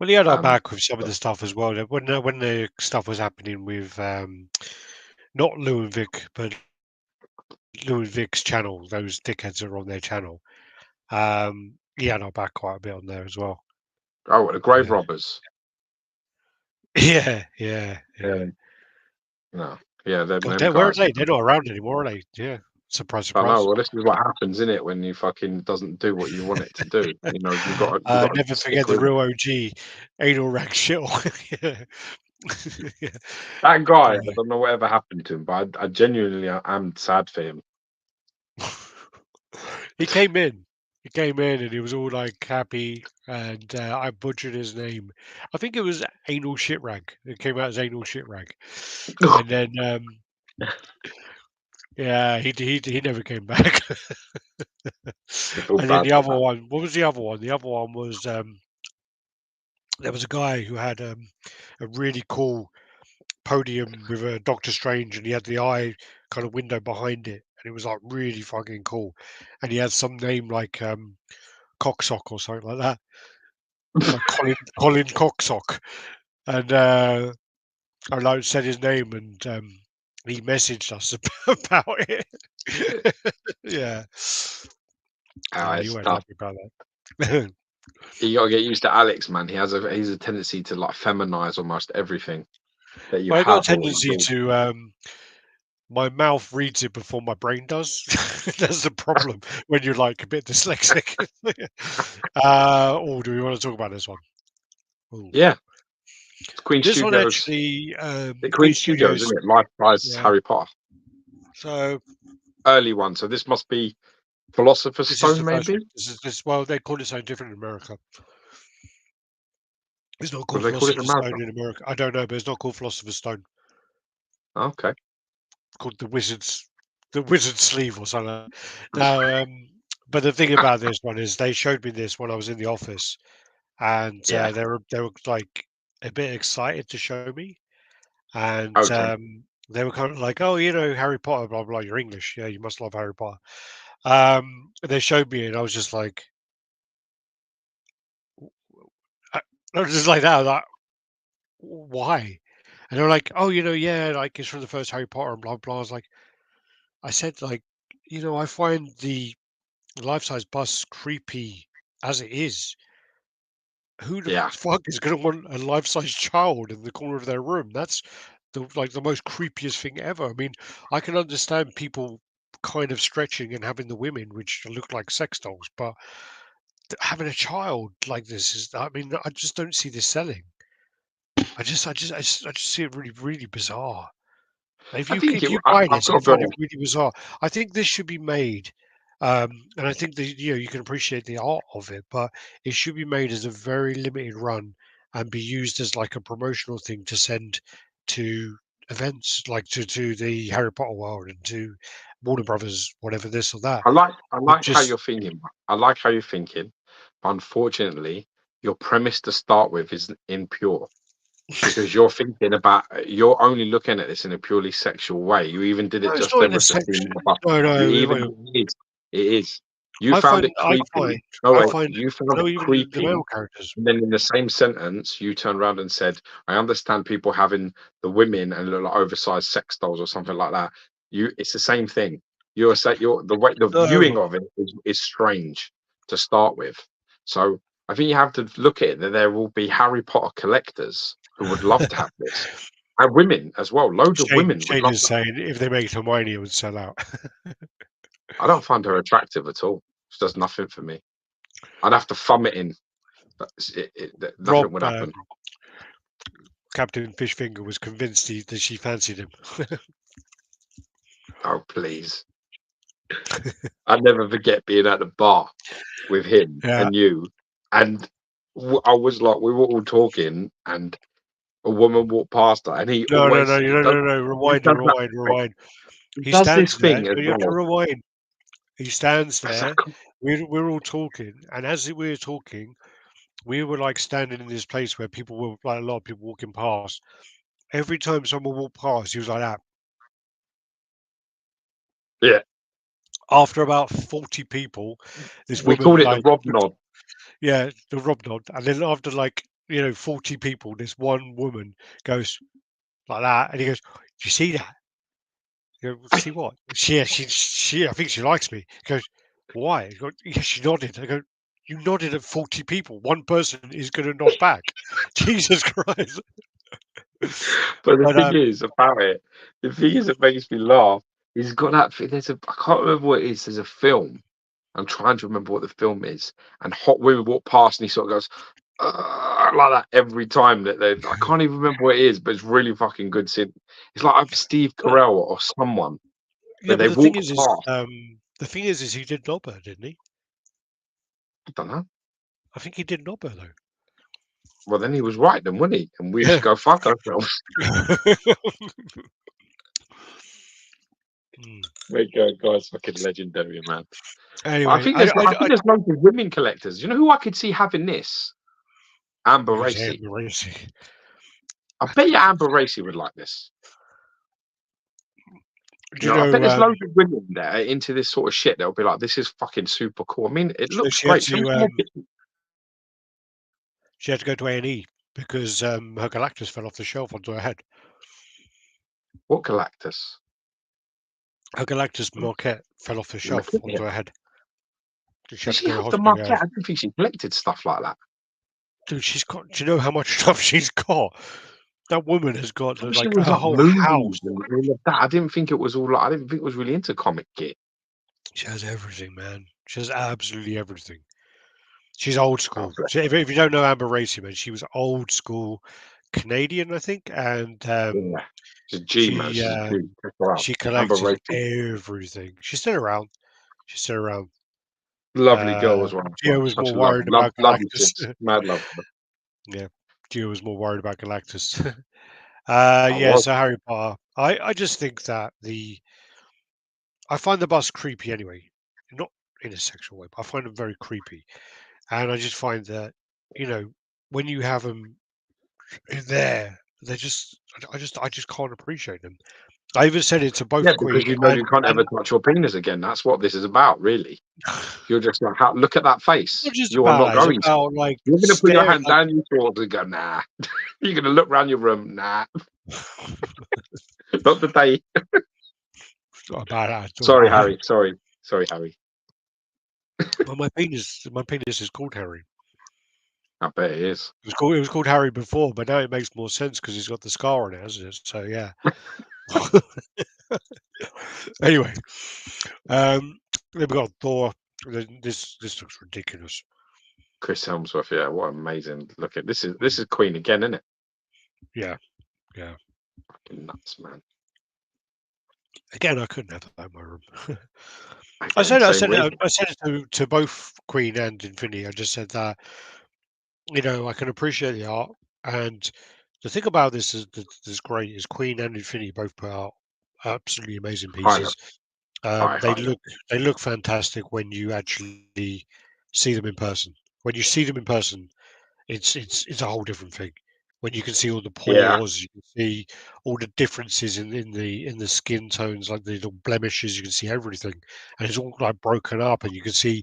Well, he had our Um, back with some of but- the stuff as well. When the stuff was happening with not Lou and Vic, but Lou and Vic's channel, those dickheads are on their channel. He had our back quite a bit on there as well. oh, the grave Yeah. robbers. Yeah, yeah, yeah. Yeah. No. Yeah, them God, them where are guys. they? They're not around anymore, are they? Yeah. Surprise, I know. surprise. Well, this is what happens, isn't it, when you fucking doesn't do what you want it to do. You got to Never stick forget the with it. real OG anal rag shit. Yeah. Yeah. That guy. I don't know whatever happened to him, but I genuinely am sad for him. He came in. He came in and he was all like happy, and I butchered his name. I think it was Anal Shit Rag. It came out as Anal Shit Rag, and then yeah, he never came back. I feel And then bad the for other that. one, what was the other one? The other one was there was a guy who had a really cool podium with a Doctor Strange, and he had the eye kind of window behind it, and it was like really fucking cool. And he had some name like Cocksock or something like that, like Colin Cocksock. And I like said his name, and he messaged us about it. Yeah, Ah, yeah, he it's weren't tough. happy about that. You gotta get used to Alex, man. He's a tendency to like feminize almost everything that you Well, I got a have or tendency do. to my mouth reads it before my brain does. That's the problem when you're like a bit dyslexic. Oh, do we want to talk about this one? Ooh. Yeah, it's Queen This one Studios. actually, The Queen Queen Studios, Studios. isn't it? Life Size Yeah. Harry Potter, So early one. So this must be Philosopher's this is the Stone, first maybe. one. This is this. Well, they call it something different in America. It's not What called do they call it in Philosopher's America? Stone in America. I don't know, but it's not called Philosopher's Stone. Okay. It's called the Wizard's Sleeve or something. Now, but the thing about this one is they showed me this when I was in the office, and Yeah. they were like a bit excited to show me, and Okay. they were kind of like, "Oh, Harry Potter, blah blah. You're English, yeah, you must love Harry Potter." They showed me, and I was just like, I, I was just like that, like, why? And they were like, "Oh, yeah, like it's from the first Harry Potter and blah blah." I was like, I said, like, I find the life-size bus creepy as it is. Who the Yeah. fuck is going to want a life-size child in the corner of their room? That's the most creepiest thing ever. I mean, I can understand people kind of stretching and having the women which look like sex dolls, but having a child like this is, I mean, I just don't see this selling. I just see it really, really bizarre. If I you think if it. you buy I've this, got I to be find it honest. really bizarre. I think this should be made, and I think that you can appreciate the art of it, but it should be made as a very limited run and be used as like a promotional thing to send to events, like to the Harry Potter world and to Warner Brothers, whatever this or that. I But like how just you're thinking. I like how you're thinking. But unfortunately, your premise to start with is impure because you're thinking about. You're only looking at this in a purely sexual way. You even did no, it it's just not then in a with the section. scene. About, No, you no. even it is. It is. You I found find it creepy. No I wait. find You found no, it even the creepy. male characters. And then in the same sentence, you turned around and said, "I understand people having the women and look like oversized sex dolls or something like that." It's the same thing. You're the way the No, viewing of it is strange to start with. So I think you have to look at it that there will be Harry Potter collectors who would love to have this, and women as well. Loads of women would Shane love is to. saying if they make Hermione, it would sell out. I don't find her attractive at all. She does nothing for me. I'd have to thumb it in. But nothing Rob would happen. Captain Fishfinger was convinced that she fancied him. Oh, please. I never forget being at the bar with him Yeah. and you, and I was like, we were all talking, and a woman walked past her, and he No, always he rewind, does that rewind, thing. rewind. He He does this stands there. thing as No, you have to well. rewind. He stands It's there. like, We're all talking, and as we were talking, we were like standing in this place where people were like a lot of people walking past. Every time someone walked past, he was like that. yeah, After about 40 people, this we woman called it the like Rob nod. yeah, the Rob nod, and then after like 40 people, this one woman goes like that, and he goes, "Do you see that?" You go, "See what?" She. I think she likes me. He goes, "Why?" He goes, "Yeah, she nodded." I go, "You nodded at 40 people. One person is going to nod back." Jesus Christ! But the But thing is about it, the thing is that makes me laugh. He's got that. I can't remember what it is. There's a film. I'm trying to remember what the film is. And Hot Women walk past, and he sort of goes like that every time that they. I can't even remember what it is, but it's really fucking good. It's like Steve but Carell or someone yeah, where but they the thing walk is past. the thing is he did knob her, didn't he? I don't know. I think he did knob her though. Well, then he was right, then, wasn't he? And we should Yeah. go fuck ourselves. Mm. Make guy's fucking legendary, man. But Anyway, I think there's loads of women collectors. You know who I could see having this? Amber who's Racy. Amber Racy? I bet you Amber Racy would like this. Do You you know, I bet know? there's loads of women there into this sort of shit. They'll be like, "This is fucking super cool." I mean, it So looks great. Show me some more pictures. she had to go to A&E because her Galactus fell off the shelf onto her head. What Galactus? Her Galactus Marquette fell off the shelf Yeah. onto her head. She Does had to she go to the have the hospital. Marquette? I didn't think she collected stuff like that. Dude, she's got. Do you know how much stuff she's got? That woman has got She like was her like whole house. movies and all of that. I didn't think it was all like. I didn't think it was really into comic kit. She has everything, man. She has absolutely everything. She's old Oh, school. bless So if you don't know Amber Racy, man, she was old school Canadian, I think, and her. Yeah. She's a G, man. she She's a G. Check her out. she Amber collected Racy. everything. She's still around. She's still around. Lovely girl as well. Gio was Such more a love, worried love, about lovely Galactus. kids. Mad love. Yeah, Gio was more worried about Galactus. I Yeah, was. so Harry Potter. I just think that I find the bus creepy anyway, not in a sexual way, but I find them very creepy, and I just find that when you have them there, they're just I just can't appreciate them. I even said it to Yeah, both because Queen you know you can't ever and touch your penis again. That's what this is about, really. You're just like, look at that face. not just You are about not that. It's going to. about like You're going to put your stare hand like down your throat and go, nah. You're going to look around your room, nah. Not today. it's not about that at all. Sorry, Harry. Sorry, Harry. But my penis is called Harry. I bet it is. It was called Harry before, but now it makes more sense because he's got the scar on it, hasn't it? So yeah. Anyway, then we got Thor. This looks ridiculous. Chris Helmsworth, yeah, what amazing. Look at this is Queen again, isn't it? Yeah, yeah. Fucking nuts, man. Again, I couldn't have that in my room. Again, same reason. I said it to both Queen and Infinity. I just said that I can appreciate the art, and the thing about this is great is Queen and Infinity both put out absolutely amazing High, pieces. They high. look fantastic when you actually see them in person. When you see them in person, it's a whole different thing. When you can see all the Yeah. pores, you can see all the differences in the skin tones, like the little blemishes. You can see everything, and it's all like broken up, and you can see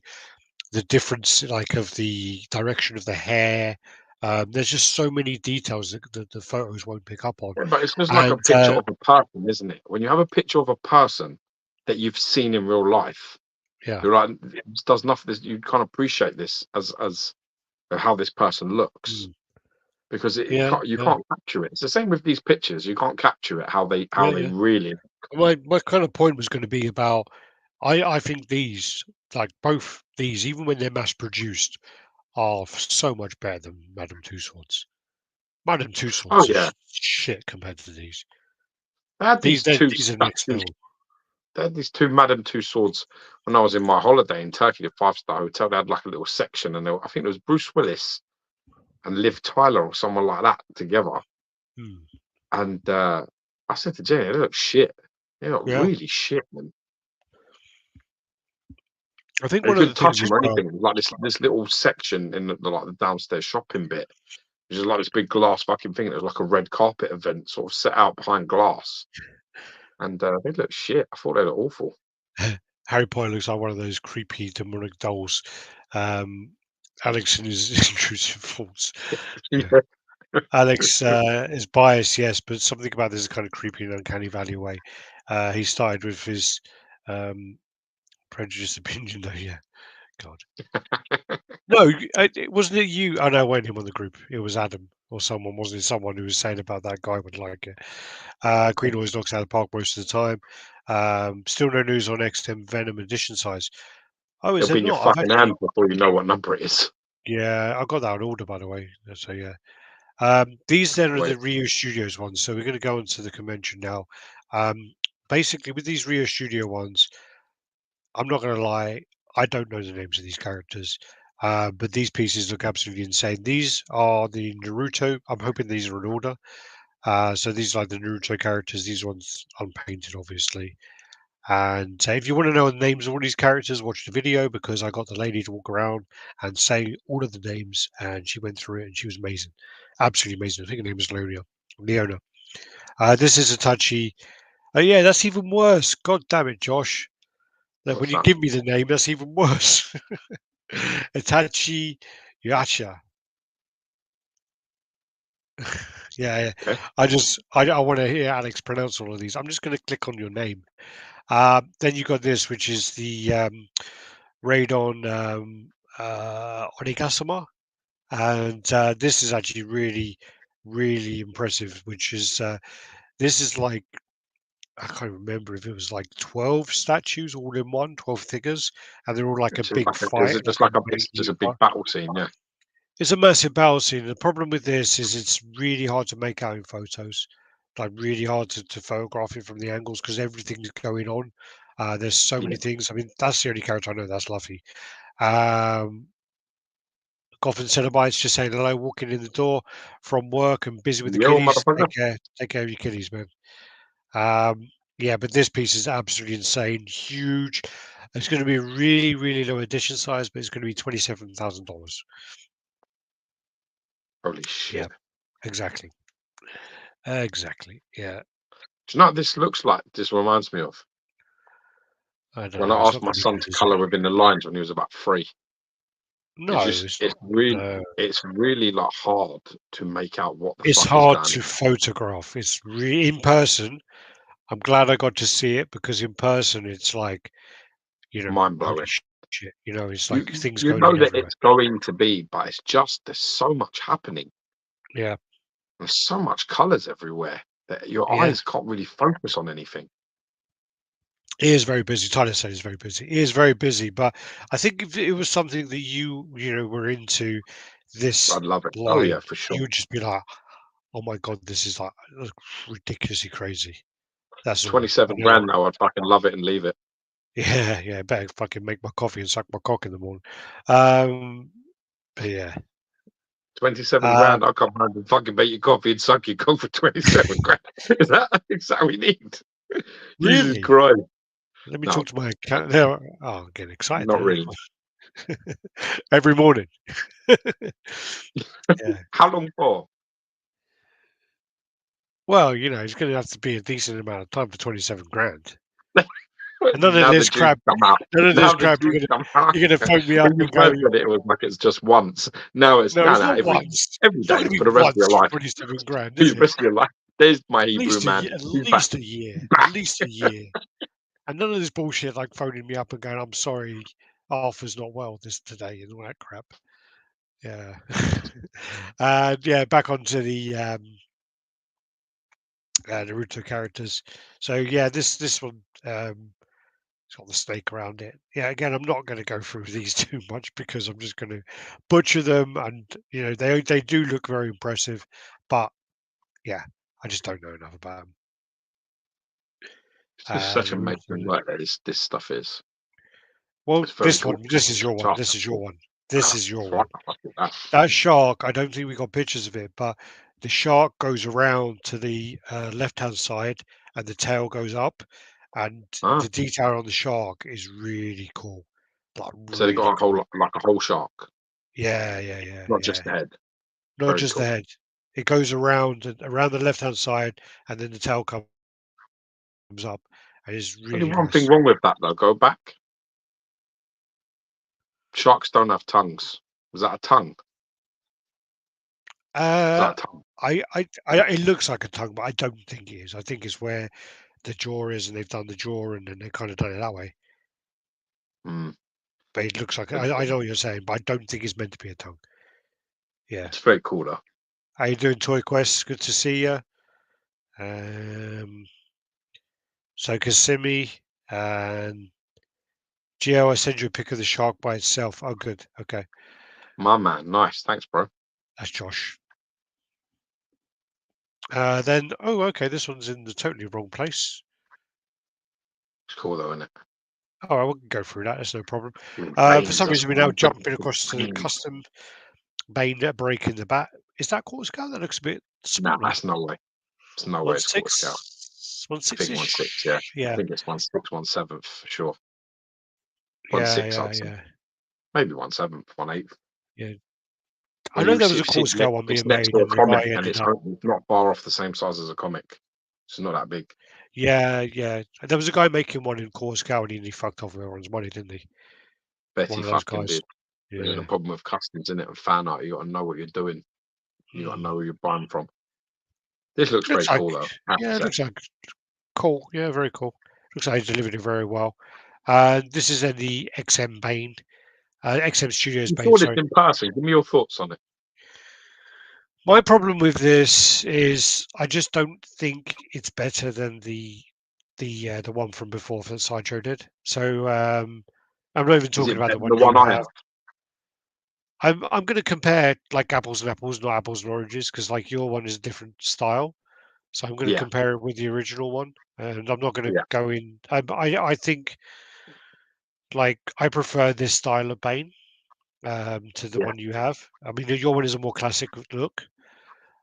the difference, like of the direction of the hair. There's just so many details that the photos won't pick up on, Yeah, but it's just like a and picture of a person, isn't it? When you have a picture of a person that you've seen in real life, yeah, you're like, it just does nothing. You can't appreciate this as how this person looks mm, because yeah, you yeah, can't capture it. It's the same with these pictures. You can't capture it how yeah, they yeah. really. My kind of point was going to be about I think these, like both these, even when they're mass produced, are so much better than Madame Two Swords. Madame Two Oh Swords yeah, is shit compared to these. they had these two These are next statues. level. They had these two Madame Two Swords when I was in my holiday in Turkey, the 5-star hotel. They had like a little section, and I think it was Bruce Willis and Liv Tyler or someone like that together. Hmm. And I said to Jenny, they look shit. They look Yeah, really shit, man. I think And you one of the couldn't things touch as them or well. anything. Like this little section in like the downstairs shopping bit, which is like this big glass fucking thing. It was like a red carpet event, sort of set out behind glass. And they look shit. I thought they looked awful. Harry Potter looks like one of those creepy demonic dolls. Um, Alex and his intrusive thoughts. Yeah. Yeah. Alex is biased, yes, but something about this is kind of creepy and uncanny valley way. He started with his um, prejudiced opinion, though. Yeah, God. No, it wasn't it you. I know, it wasn't him on the group. It was Adam or someone, wasn't it? Someone who was saying about that guy would like it. Queen always knocks out of the park most of the time. Still no news on XM Venom edition size. Oh, is It'll there be in your not? I've fucking actually, hand before you know what number it is. yeah, I got that on order, by the way. So yeah. These then are Wait, the Rio Studios ones. So we're going to go into the convention now. Basically, with these Rio Studio ones, I'm not going to lie, I don't know the names of these characters, but these pieces look absolutely insane. These are the Naruto. I'm hoping these are in order. So these are like the Naruto characters. These ones unpainted, obviously. And if you want to know the names of all these characters, watch the video because I got the lady to walk around and say all of the names, and she went through it, and she was amazing, absolutely amazing. I think her name is Leona. Leona. This is Itachi. Oh yeah, that's even worse. God damn it, Josh. Like, when what's you that? give me the name, that's even worse. Itachi Yacha. Yeah, yeah. Okay. I want to hear Alex pronounce all of these. I'm just going to click on your name. Then you got this, which is the raid on Onigasama, and this is actually really, really impressive. Which is this is like I can't remember if it was like 12 statues all in one, 12 figures, and they're all like a big Is fight, it like just a like a main it's just a big unify. battle scene? Yeah. It's a massive battle scene. The problem with this is it's really hard to make out in photos, like really hard to photograph it from the angles because everything's going on. There's so many Yeah. things. I mean, that's the only character I know that's Luffy. Um, Gotham Cenobites just saying hello, walking in the door from work and busy with the Yo, kiddies. motherfucker. Take care of your kiddies, man. Yeah, but this piece is absolutely insane, huge. It's going to be a really, really low edition size, but it's going to be $27,000. Holy Yeah, shit. exactly. Exactly. Yeah. Do you know what this looks like? This reminds me of I don't when I know. It's asked not my going to be son good, to is it? colour within the lines when he was about 3. No, it's not. No. It's really like hard to make out what the It's fuck is hard going to on. photograph. It's really in person. I'm glad I got to see it because in person, it's like, Mind holy blowing. shit. It's You like things you going know on that everywhere. it's going to be, but it's just there's so much happening. Yeah. There's so much colours everywhere that your Yeah. eyes can't really focus on anything. He is very busy. Tyler said he's very busy. He is very busy, but I think if it was something that were into this I'd love it. Oh yeah, line, for you sure. would just be like, "Oh my god, this is like ridiculously crazy." That's all. 27 grand now, I'd fucking love it and leave it. Yeah, yeah. Better fucking make my coffee and suck my cock in the morning. Um, but yeah. 27 grand, Um, I'll come home and fucking make your coffee and suck your cock for 27 grand. Is that what we need? Jesus really? Christ. Let me No, talk to my account. There. Oh, I'm getting excited not there. really. Every morning. Yeah. How long for? Well, it's going to have to be a decent amount of time for 27 grand. And none of Now the this juice crap. come out. None of this Now the crap. juice come out. You're gonna phone me up When you and go, first said it was like it's just once. Now it's no, no, it's no, not once. every It's not day gonna be for the rest of your once for life. 27 grand, For is the it? rest of your life. There's my At Hebrew least a man. year. At He's back. least a year. At Back. least a year. And none of this bullshit like phoning me up and going, "I'm sorry, Arthur's not well this today," and all that crap. Yeah. And yeah, back onto the Naruto characters. So yeah, this one. It's got the snake around it. Yeah, again, I'm not going to go through these too much because I'm just going to butcher them, and they do look very impressive. but yeah, I just don't know enough about them. It's just such The rules of amazing it. work that this stuff is. Well, It's very cool. this is your one. Shark. This is your one. This is your That's one. right. I think that. That shark, I don't think we got pictures of it, but the shark goes around to the left-hand side and the tail goes up, and Ah, the detail on the shark is really cool. Like so they got really a cool. whole like a whole shark, Yeah, yeah, yeah, not yeah. just the head. Not Very just the cool. head. It goes around the left-hand side, and then the tail comes up, and it's Only really one thing nice. wrong with that though. Go back. Sharks don't have tongues. Was that a tongue? Was Uh, that a tongue? it looks like a tongue, but I don't think it is. I think it's where the jaw is, and they've done the jaw, and then they kind of done it that way. Mm. But it looks like I It's know what you're saying, but I don't think it's meant to be a tongue. Yeah. very cool though. How you doing, Toy Quest? Good to see you. So Kasimi and Gio, I send you a pic of the shark by itself. Oh, good. Okay, My man, nice. Thanks, bro. that's Josh. Then, oh, okay, this one's in the totally wrong place. It's cool though, isn't it? All right, we can go through that. That's no problem. For Veins. some That's reason, we're what now I'm thinking. jumping across to the Veins. custom Bane breaking the bat. Is that quarter scale? That looks a bit Nah, smaller. that's no way. It's no way. One It's quarter scale. six, one I six think 1/6. ish. Yeah, I Yeah, think it's 1/6, 1/7 for sure. yeah, 1/6, yeah, I'd say. yeah, Maybe 1/7, 1/8. yeah. I Well, know you there see, was a quarter scale one it's being next made, to a and the guy comic, and ended it's up. not far off the same size as a comic. It's not that big. Yeah, yeah. There was a guy making one in quarter scale, and he fucked off everyone's money, didn't he? Bet One he of those fucking guys. did. This is the Yeah. problem with customs, in it, and fan art. You got to know what you're doing. You got to Mm. know where you're buying from. This looks very Looks like, cool, though. I have to yeah, it say. looks like cool. Yeah, very cool. Looks like he delivered it very well. This is in the XM Bane, XM Studios You Bane. saw this Sorry. in person. Give me your thoughts on it. My problem with this is I just don't think it's better than the one from before that Sideshow did. So I'm not even Is talking it about better the than one the you one I have. have? I'm going to compare like apples and apples, not apples and oranges, because like your one is a different style. So I'm going to Yeah, compare it with the original one, and I'm not going to yeah, go in. I think like I prefer this style of Bane to the yeah. one you have. I mean, your one is a more classic look,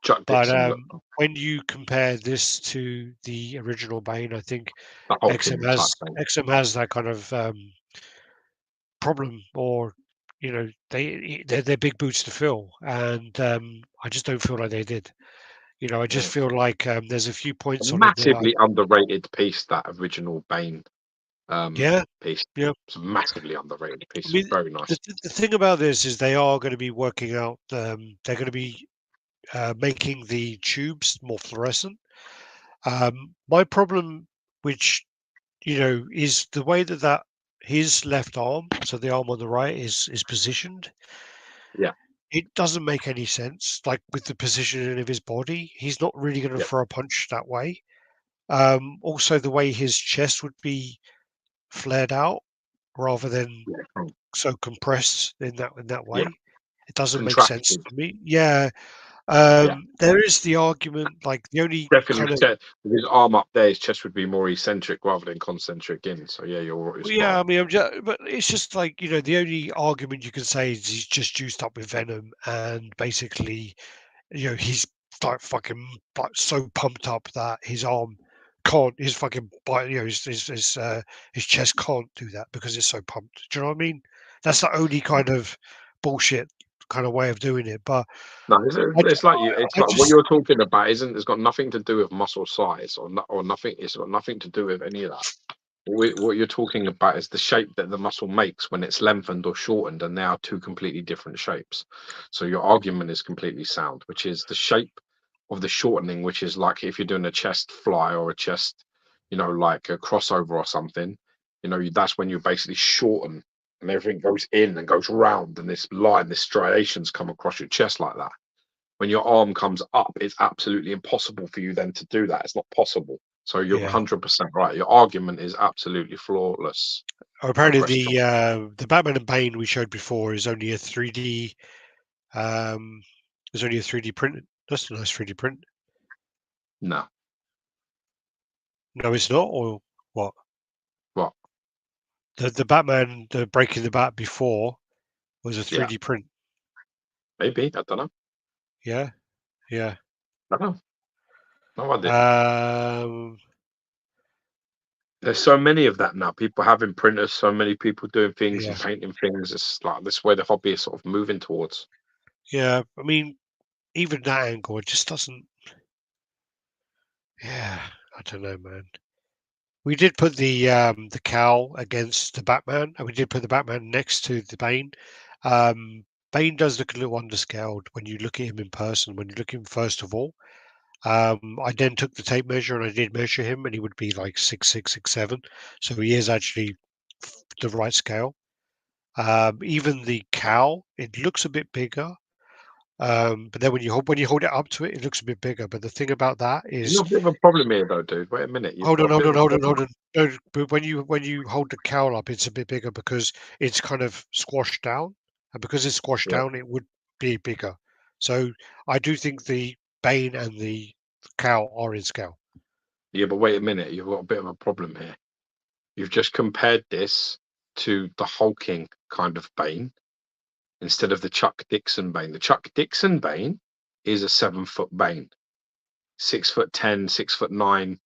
Chuck but Dixon look. when you compare this to the original Bane, I think The Hulking type thing. XM has that kind of problem, or they're big boots to fill, and I just don't feel like they did. I just Yeah. feel like there's a few A points on it that massively underrated piece, that original Bane yeah, piece. yeah. It's a massively underrated I piece. mean, Very nice. the thing about this is they are going to be working out. They're going to be making the tubes more fluorescent. My problem, which is the way that his left arm, so the arm on the right, is positioned. Yeah, It doesn't make any sense. Like with the positioning of his body, he's not really going to yeah, throw a punch that way. Also, the way his chest would be flared out rather than yeah, so compressed in that yeah. way, it doesn't make sense Contracted. to me. Yeah, Yeah. there is the argument, like the only Definitely kind of with his arm up there, his chest would be more eccentric rather than concentric in. So yeah, you're well, spot yeah, I on. mean, but it's just like the only argument you can say is he's just juiced up with venom, and basically, he's like fucking like so pumped up that his arm can't, his fucking bite, his chest can't do that because it's so pumped. Do you know what I mean? That's the only kind of bullshit kind of way of doing it. But No, I, ju- it's like you. It's I like what just, you're talking about. Isn't It's got nothing to do with muscle size or nothing. It's got nothing to do with any of that. What you're talking about is the shape that the muscle makes when it's lengthened or shortened, and they are two completely different shapes. So your argument is completely sound, which is the shape of the shortening, which is like if you're doing a chest fly or a chest, like a crossover or something, that's when you basically shorten and everything goes in and goes round, and this striations come across your chest like that. When your arm comes up, it's absolutely impossible for you then to do that. It's not possible. So you're yeah. 100% right. Your argument is absolutely flawless. No Apparently, question. the Batman and Bane we showed before is only a 3D print. That's a nice 3D print. No. No, it's not. Or what? What? The Batman, the Breaking the Bat before was a Yeah. 3D print. Maybe. I don't know. Yeah, yeah. I don't know. No idea. Um, There's so many of that now. People having printers, so many people doing things and yeah, painting things. It's like this way the hobby is sort of moving towards. yeah. I mean, even that angle, it just doesn't. Yeah, I don't know, man. We did put the cowl against the Batman, and we did put the Batman next to the Bane. Bane does look a little underscaled when you look at him in person. When you look at him first of all, I then took the tape measure and I did measure him, and he would be like 6'6", 6'7". So he is actually the right scale. Even the cowl, it looks a bit bigger. But then when you hold it up to it, it looks a bit bigger. But the thing about that You've is, got a bit of a problem here, though, dude. Wait a minute. You've hold got on, a bit hold of on, a hold on, hold problem. on. No, but when you hold the cowl up, it's a bit bigger because it's kind of squashed down, and because it's squashed Yeah. down, it would be bigger. So I do think the Bane and the cowl are in scale. Yeah, but wait a minute. You've got a bit of a problem here. You've just compared this to the hulking kind of Bane instead of the Chuck Dixon Bane. The Chuck Dixon Bane is a 7-foot Bane, 6'10", 6'9".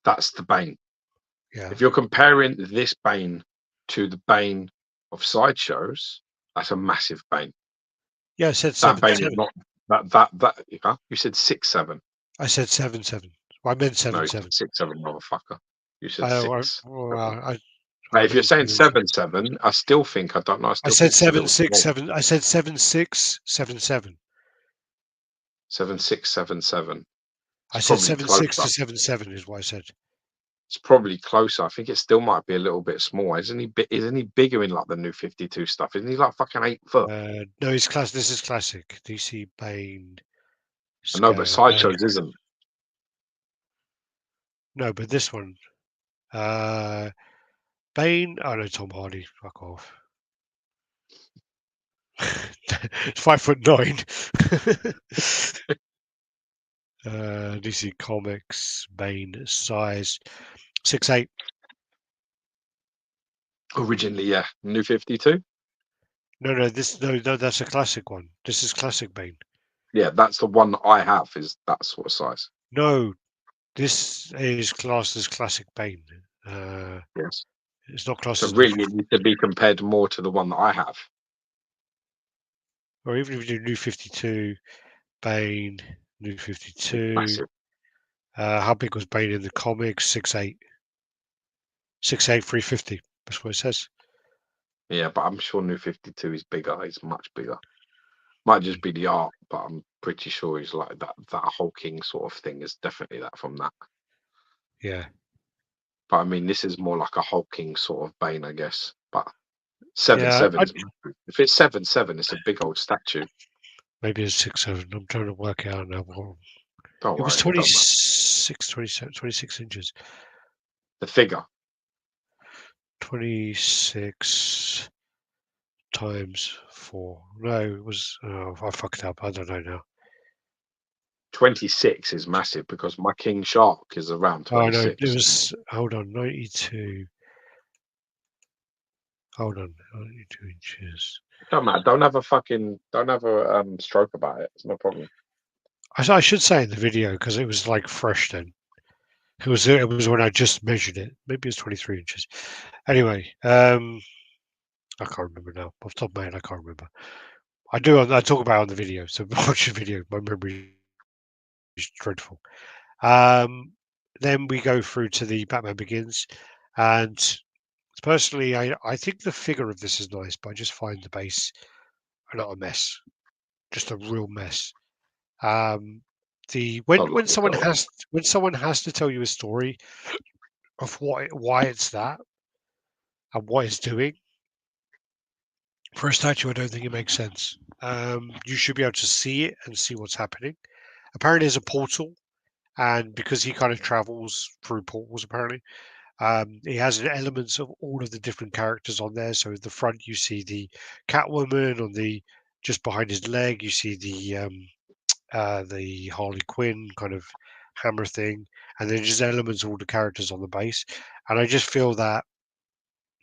That's the Bane. Yeah, If you're comparing this Bane to the Bane of sideshows, that's a massive Bane. yeah. I said That seven, Bane is seven. not that. Huh? You said 6'7". I said 7'7". Well, I meant No, seven, you seven. said 6'7", motherfucker. You said I, 6'7". well, I, But I if you're meant saying 7'7". 7'7", I still think I don't know. I I still said think it's a seven, little six, small. seven. I said 7'6", 7'7". 7'6", 7'7". I It's said probably 7'6" closer. to 7'7" is what I said. It's probably closer. I think it still might be a little bit small. Isn't he? Isn't he bigger in like the new 52 stuff? Isn't he like fucking 8 foot? No, it's class. This is classic. DC Bane I know, but scale. sideshows isn't. No, but this one. Uh, Bane. Oh no, Tom Hardy. Fuck off. It's 5'9". DC Comics Bane size 6'8". Originally, yeah. New 52. No, that's a classic one. This is classic Bane. Yeah, that's the one that I have. Is that sort of size? No, this is classed as classic Bane. Uh, Yes. it's not classed So as new really, it 50, needs to be compared more to the one that I have. or even if you do new 52, Bane, new It's 52. massive. How big was Bane in the comics? 6'8", 6'8", 350. That's what it says. Yeah, but I'm sure New 52 is bigger. It's much bigger. Might just be the art, but I'm pretty sure he's like that. That hulking sort of thing is definitely that from that. Yeah, But I mean, this is more like a hulking sort of Bane, I guess. But seven yeah. seven is massive. If it's 7'7", it's a big old statue. Maybe it's 6'7". I'm trying to work it out now. Don't It was worry, it don't matter. 26 inches. The figure 26 times 4. No, it was. Oh, I fucked up. I don't know now. 26 is massive because my King Shark is around Oh no, it 26. was. Hold on, 92. Hold on, 92 inches. Don't matter. Don't have a stroke about it. It's no problem. I should say in the video because it was like fresh then. It was when I just measured it. Maybe it's 23 inches. Anyway, I can't remember now. Off the top of my head, I can't remember. I do. I talk about it on the video. So watch the video. My memory is dreadful. Um, then we go through to the Batman Begins, and personally, I think the figure of this is nice, but I just find the base not a mess, just a real mess. Um, the Don't when like the fella. someone has to tell you a story of why it's that and what it's doing for a statue, I don't think it makes sense. You should be able to see it and see what's happening. Apparently, there's a portal, and because he kind of travels through portals, apparently, he has elements of all of the different characters on there. So at the front, you see the Catwoman. On the just behind his leg, you see the the Harley Quinn kind of hammer thing, and then just elements of all the characters on the base. And I just feel that,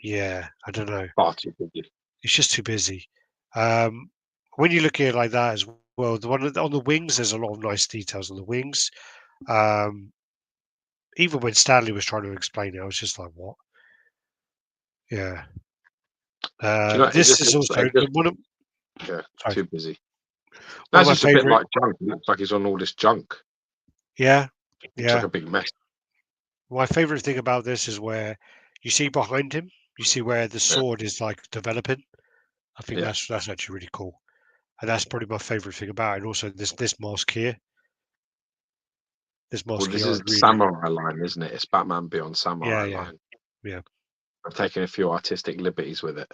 yeah, I don't know, Far too big. it's just too busy. Um, when you look at it like that as well, the one on the wings, there's a lot of nice details on the wings. Um, even when Stanley was trying to explain it, I was just like, what? Yeah. Do you know? This is also It just one of, yeah, sorry, too busy. one That's of my just a bit favorite. like junk. It looks like he's on all this junk. Yeah, Looks like yeah. a big mess. My favorite thing about this is where you see behind him, you see where the Yeah, sword is like developing. I think yeah. that's actually really cool, and that's probably my favorite thing about it. And also this mask here, this Well, mask this here, I is the really, samurai line, isn't it? It's Batman Beyond yeah, Samurai yeah, line. yeah. I've taken a few artistic liberties with it.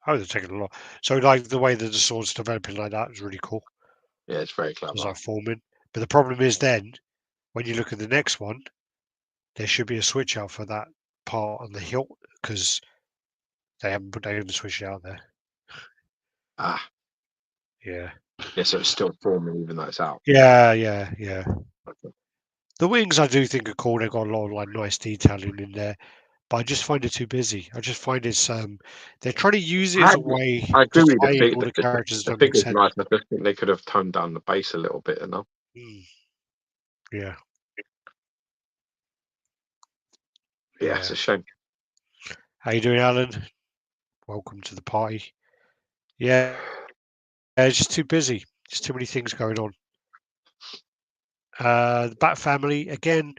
I would have taken a lot. So like the way that the sword's developing like that is really cool. Yeah, it's very It's clever. like forming. But the problem is then when you look at the next one, there should be a switch out for that part on the hilt because they haven't switched it out there. Ah, Yeah. yeah. So it's still forming even though it's out. Yeah, yeah, yeah. Okay. The wings I do think are cool. They've got a lot of like nice detailing in there, but I just find it too busy. I just find it's they're trying to use it I, as a way I to agree with tie you. in all the characters that The don't make figure's sense. nice. I just think they could have toned down the base a little bit enough. Mm, yeah, Yeah, it's yeah. a shame. How you doing, Alan? Welcome to the party. Yeah, it's just too busy. Just too many things going on. The Bat Family again.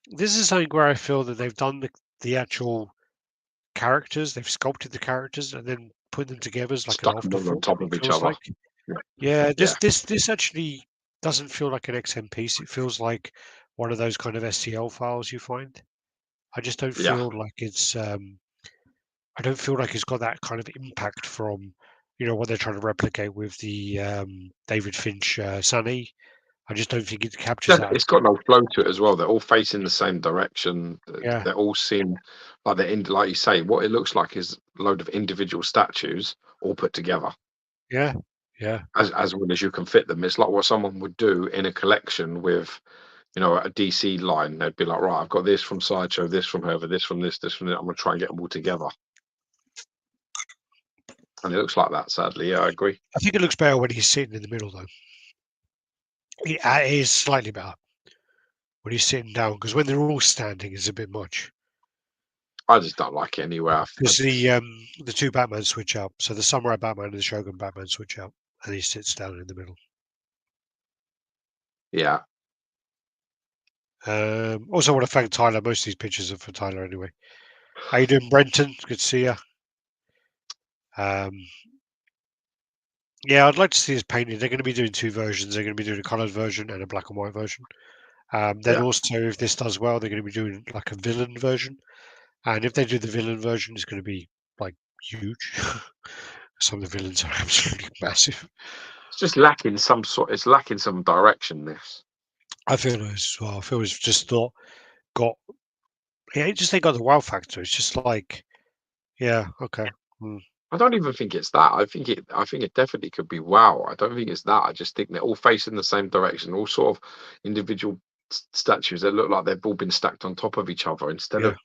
This is something where I feel that they've done the actual characters. They've sculpted the characters and then put them together as like an Stuck them all on afterthought. top It of each feels other. like. Yeah, Yeah, yeah, this actually doesn't feel like an XM piece. It feels like one of those kind of STL files you find. I just don't yeah. feel like it's I don't feel like it's got that kind of impact from what they're trying to replicate with the David Finch Sunny. I just don't think it captures that. It's got no flow to it as well. They're all facing the same direction. Yeah, They're all seen like like you say. What it looks like is a load of individual statues all put together. yeah, yeah, As well as you can fit them. It's like what someone would do in a collection with, a DC line. They'd be like, right, I've got this from Sideshow, this from Hover, this from this from that. I'm gonna try and get them all together. And it looks like that, sadly. Yeah, I agree. I think it looks better when he's sitting in the middle though. It is slightly better when he's sitting down because when they're all standing, it's a bit much. I just don't like it anywhere. Because the two Batman switch out. So the Samurai Batman and the Shogun Batman switch out, and he sits down in the middle. Yeah. Also, want to thank Tyler. Most of these pictures are for Tyler anyway. How you doing, Brenton? Good to see you. Um, yeah, I'd like to see this painted. They're going to be doing two versions. They're going to be doing a coloured version and a black and white version. Then Yeah. also, if this does well, they're going to be doing like a villain version. And if they do the villain version, it's going to be like huge. Some of the villains are absolutely massive. It's just lacking it's lacking some direction, this. I feel as well. I feel it's just not got. Yeah, it just ain't got the wow factor. It's just like, yeah, okay. Mm, I don't even think it's that. I think it definitely could be wow. I don't think it's that. I just think they're all facing the same direction, all sort of individual statues that look like they've all been stacked on top of each other instead yeah, of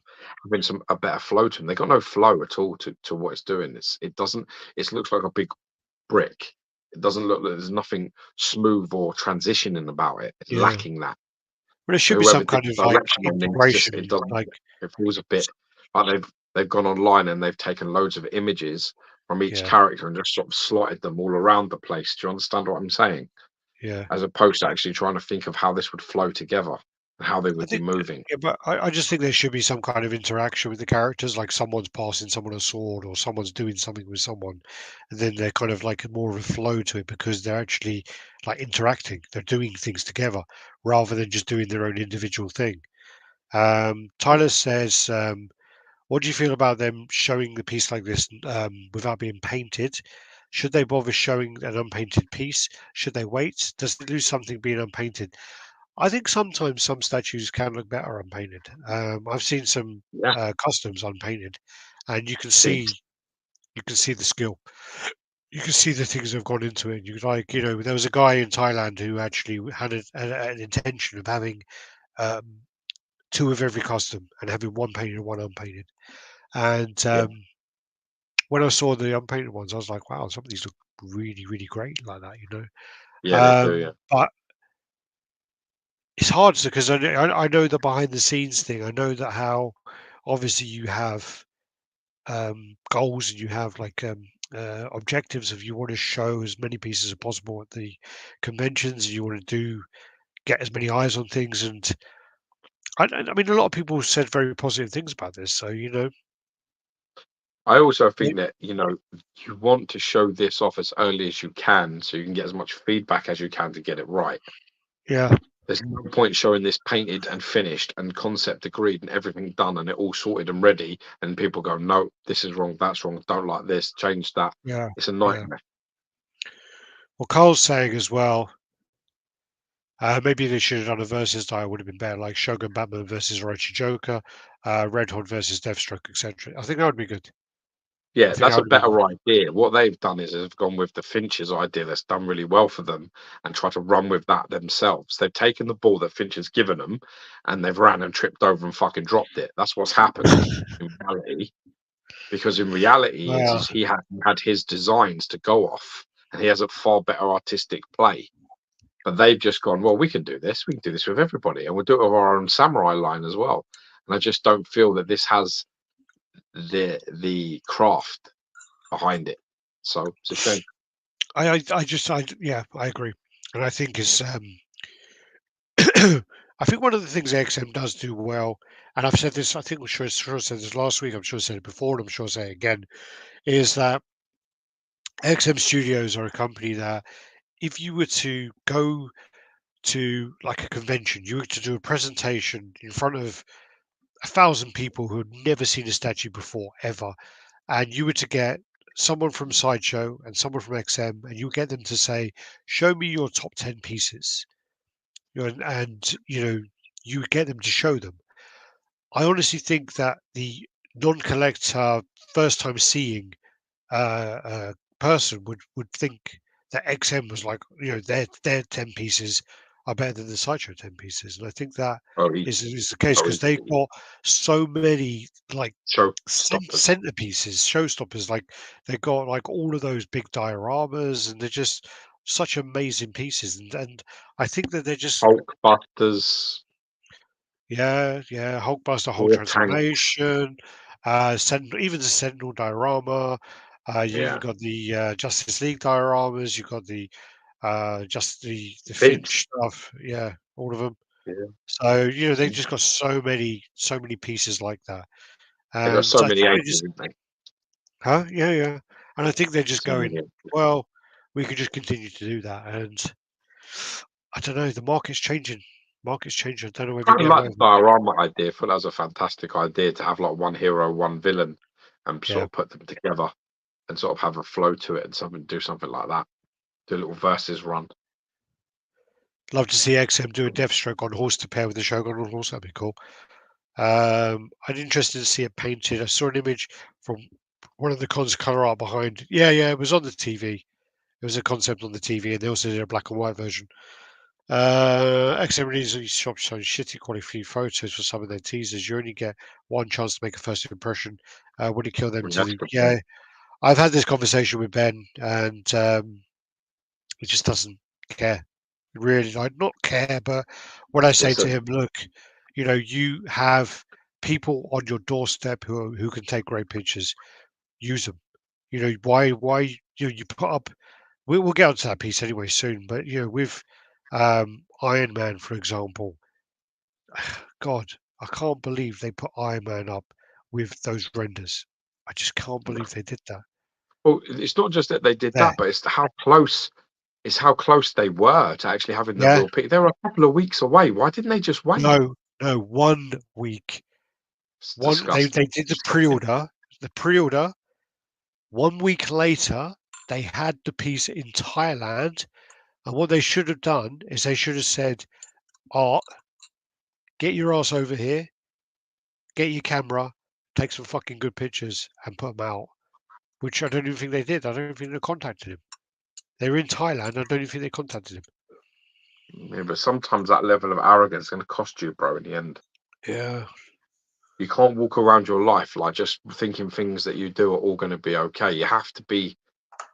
having a better flow to them. They've got no flow at all to what it's doing. It doesn't it looks like a big brick. It doesn't look like there's nothing smooth or transitioning about it. It's yeah. lacking that. But there So should be whoever some did kind of the like direction on it, it integration. doesn't. Like, It feels a bit like they've gone online and they've taken loads of images from each yeah, character and just sort of slotted them all around the place. Do you understand what I'm saying? yeah. As opposed to actually trying to think of how this would flow together and how they I would be think, moving. yeah, but I just think there should be some kind of interaction with the characters. Like someone's passing someone a sword, or someone's doing something with someone, and then they're kind of like more of a flow to it because they're actually like interacting. They're doing things together rather than just doing their own individual thing. Tyler says, what do you feel about them showing the piece like this without being painted? Should they bother showing an unpainted piece? Should they wait? Does it lose something being unpainted? I think sometimes some statues can look better unpainted. I've seen some Yeah, customs unpainted, and stinks. you can see the skill. you can see the things that have gone into it. You like, there was a guy in Thailand who actually had an intention of having um, two of every custom and having one painted and one unpainted. And Yeah, when I saw the unpainted ones, I was like, wow, some of these look really, really great like that. yeah, they do. Yeah, But it's hard because I know the behind the scenes thing. I know that how obviously you have goals and you have like objectives of you want to show as many pieces as possible at the conventions and you want to get as many eyes on things. And I mean, a lot of people said very positive things about this. So, I also it- think that you want to show this off as early as you can, so you can get as much feedback as you can to get it right. yeah, There's no point showing this painted and finished and concept agreed and everything done and it all sorted and ready, and people go, no, this is wrong, that's wrong, don't like this, change that. yeah, It's a yeah. nightmare. Well, Carl's saying as well, maybe they should have done a versus die, would have been better, like Shogun Batman versus Orochi Joker, Red Hood versus Deathstroke, etc. I think that would be good. I Yeah, think that's that a would be better idea. What they've done is they've gone with the Finch's idea that's done really well for them and try to run with that themselves. They've taken the ball that Finch has given them and they've ran and tripped over and fucking dropped it. That's what's happened in reality. Because in reality, well, he had his designs to go off and he has a far better artistic play. But they've just gone, well, we can do this. We can do this with everybody, and we'll do it with our own samurai line as well. And I just don't feel that this has the craft behind it. So it's a shame. yeah, I agree, and I think it's I think one of the things XM does do well, and I've said this, I think sure I said this last week, I'm sure I said it before, and I'm sure I say it again, is that XM Studios are a company that if you were to go to like a convention, you were to do a presentation in front of 1,000 people who had never seen a statue before, ever, and you were to get someone from Sideshow and someone from XM, and you get them to say, "Show me your top 10 pieces," and you would get them to show them. I honestly think that the non-collector, first time seeing person would think that XM was like, their 10 pieces are better than the Sideshow 10 pieces. And I think that Oh, is the case oh, because they've got so many like show stoppers. centerpieces, showstoppers. Like they've got like all of those big dioramas, and they're just such amazing pieces. And I think that they're just Hulkbusters, yeah, Hulkbuster, Hulk war tank. transformation, Sentinel, even the Sentinel diorama. You even Yeah, got the Justice League dioramas. You got the just the Finch. Finch stuff. Yeah, all of them. Yeah, So they just got so many pieces like that, they got and so I many think they aces, just didn't they? yeah, yeah, and I think they're just So many going, aces. well, we could just continue to do that, and I don't know, the market's changing. Market's changing. I don't know whether you Kind of get like away the with it. diorama idea. I thought that was a fantastic idea to have like one hero, one villain, and sort Yeah. of put them together and sort of have a flow to it and do something like that. Do a little versus run. Love to see XM do a Deathstroke on horse to pair with the Shogun on horse. That'd be cool. I'm interested to see it painted. I saw an image from one of the cons color art behind. Yeah, yeah, it was on the TV. It was a concept on the TV, and they also did a black and white version. XM releases these shops showing shitty quality photos for some of their teasers. You only get one chance to make a first impression. Would it kill them And to that's do? the Yeah, point. I've had this conversation with Ben, and he just doesn't care. Really, like not care, but when I say to Listen, him, look, you have people on your doorstep who can take great pictures. Use them. Why you put up. We'll get onto that piece anyway soon, but with Iron Man, for example, God, I can't believe they put Iron Man up with those renders. I just can't believe they did that. well, it's not just that they did There, that, but it's how close. It's how close they were to actually having the yeah, real pick. They were a couple of weeks away. Why didn't they just wait? no, no, 1 week. It's One they disgusting. did the Shocking. pre-order. The pre-order. 1 week later, they had the piece in Thailand, and what they should have done is they should have said, "Art, get your ass over here, get your camera, take some fucking good pictures, and put them out." which I don't even think they did. I don't even think they contacted him. They were in Thailand. I don't even think they contacted him. Yeah, but sometimes that level of arrogance is going to cost you, bro. In the end, Yeah, you can't walk around your life like just thinking things that you do are all going to be okay. You have to be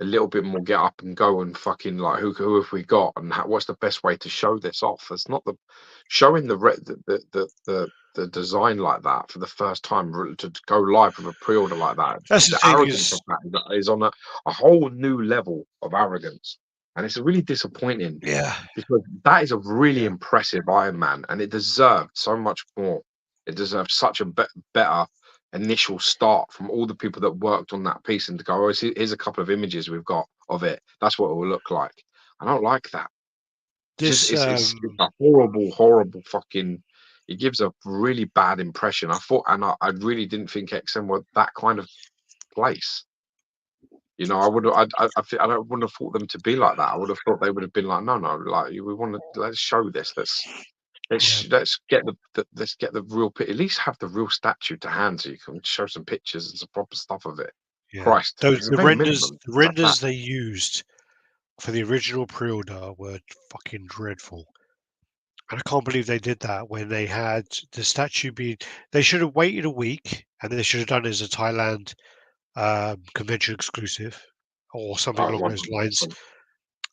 a little bit more get up and go and fucking like who have we got and what's the best way to show this off? It's not the showing the design like that for the first time to go live with a pre-order like that. that's the The thing arrogance is, of that is on a whole new level of arrogance, and it's really disappointing yeah, because that is a really yeah, impressive Iron Man, and it deserved so much more. It deserved such a better initial start from all the people that worked on that piece, and to go, oh, here's a couple of images we've got of it. That's what it will look like. I don't like that. It's just this it's a horrible fucking. It gives a really bad impression. I thought, and I really didn't think XM were that kind of place. You know, I would have, I don't wouldn't have thought them to be like that. I would have thought they would have been like, no, no, like we want to let's show this. yeah, Let's get let's get the real at least have the real statue to hand so you can show some pictures and some proper stuff of it. yeah. Christ, Those it's a very minimum. the Like that. renders they used for the original pre-order were fucking dreadful. And I can't believe they did that when they had the statue being. They should have waited a week, and they should have done it as a Thailand convention exclusive or something Oh, along those lines.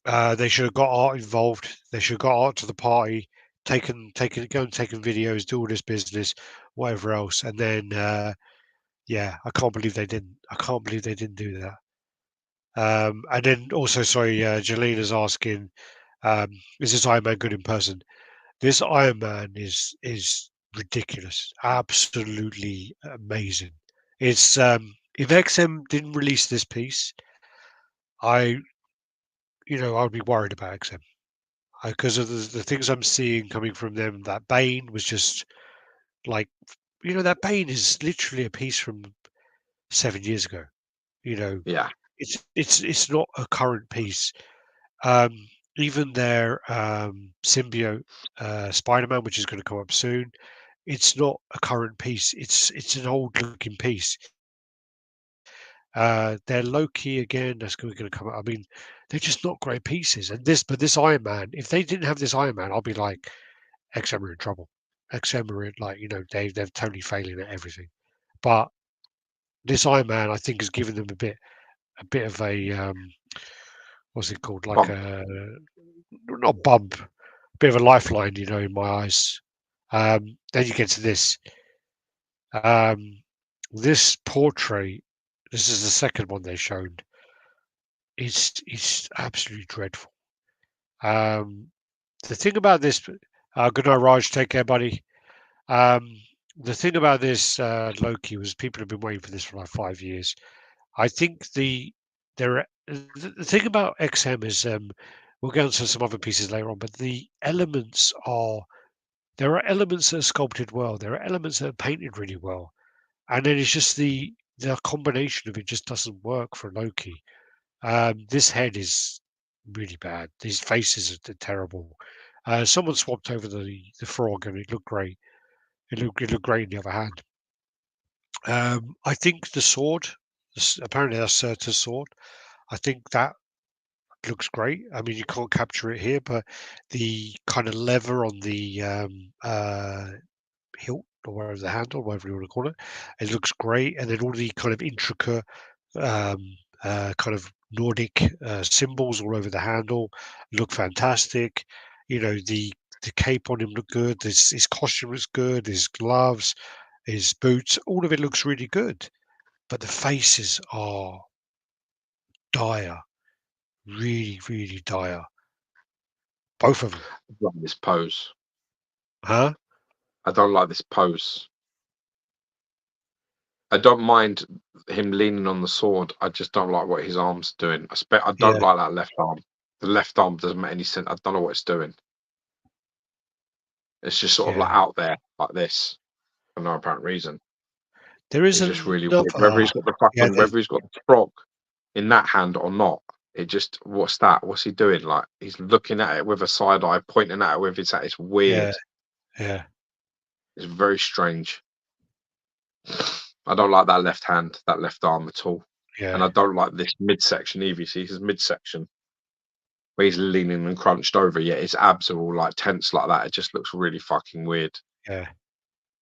100%. They should have got art involved. They should have got art to the party, go and taken videos, do all this business, whatever else, and then yeah, I can't believe they didn't. I can't believe they didn't do that. And then also, sorry, Jelena's asking, is this Iron Man good in person? This Iron Man is ridiculous, absolutely amazing. It's if XM didn't release this piece, I I'd be worried about XM because of the things I'm seeing coming from them. That Bane was just like that Bane is literally a piece from 7 years ago. You know, Yeah, it's not a current piece. Um, Even their symbiote Spider-Man, which is going to come up soon, it's not a current piece. It's an old looking piece. Their Loki again, that's going to come up. I mean, they're just not great pieces. And this Iron Man, if they didn't have this Iron Man, I'll be like, XM are in trouble. XM are in, like they're totally failing at everything. But this Iron Man, I think, has given them a bit of a what's it called? Like bump. a not bump, bit of a lifeline, in my eyes. Then you get to this. Um, this portrait, this is the second one they showed. It's absolutely dreadful. Um, the thing about this, good night, Raj. Take care, buddy. Um, the thing about this Loki was people have been waiting for this for like 5 years. I think the thing about XM is we'll get onto some other pieces later on, but there are elements that are sculpted well, there are elements that are painted really well, and then it's just the combination of it just doesn't work for Loki. This head is really bad. These faces are terrible. Someone swapped over the frog and it looked great. It looked great in the other hand. I think the sword, apparently that's Surtur's sword. I think that looks great. I mean, you can't capture it here, but the kind of lever on the hilt or whatever the handle, whatever you want to call it, it looks great. And then all the kind of intricate um, kind of Nordic symbols all over the handle look fantastic. The cape on him looked good. His costume looks good. His gloves, his boots, all of it looks really good. But the faces are dire, really, really dire. Both of them. I don't like this pose. Huh? I don't like this pose. I don't mind him leaning on the sword. I just don't like what his arm's doing. I don't Yeah, like that left arm. The left arm doesn't make any sense. I don't know what it's doing. It's just sort of like yeah. out there like this for no apparent reason. There is It's just really weird. Whether another. he's got the Yeah, fucking whether he's got the frog in that hand or not, it just what's that? What's he doing? Like he's looking at it with a side eye, pointing at it with his hat. It's yeah, weird. yeah. It's very strange. I don't like that left hand, that left arm at all. And I Yeah, don't like this midsection either. You see his midsection where he's leaning and crunched over. Yet his abs are all like tense like that. It just looks really fucking weird. yeah.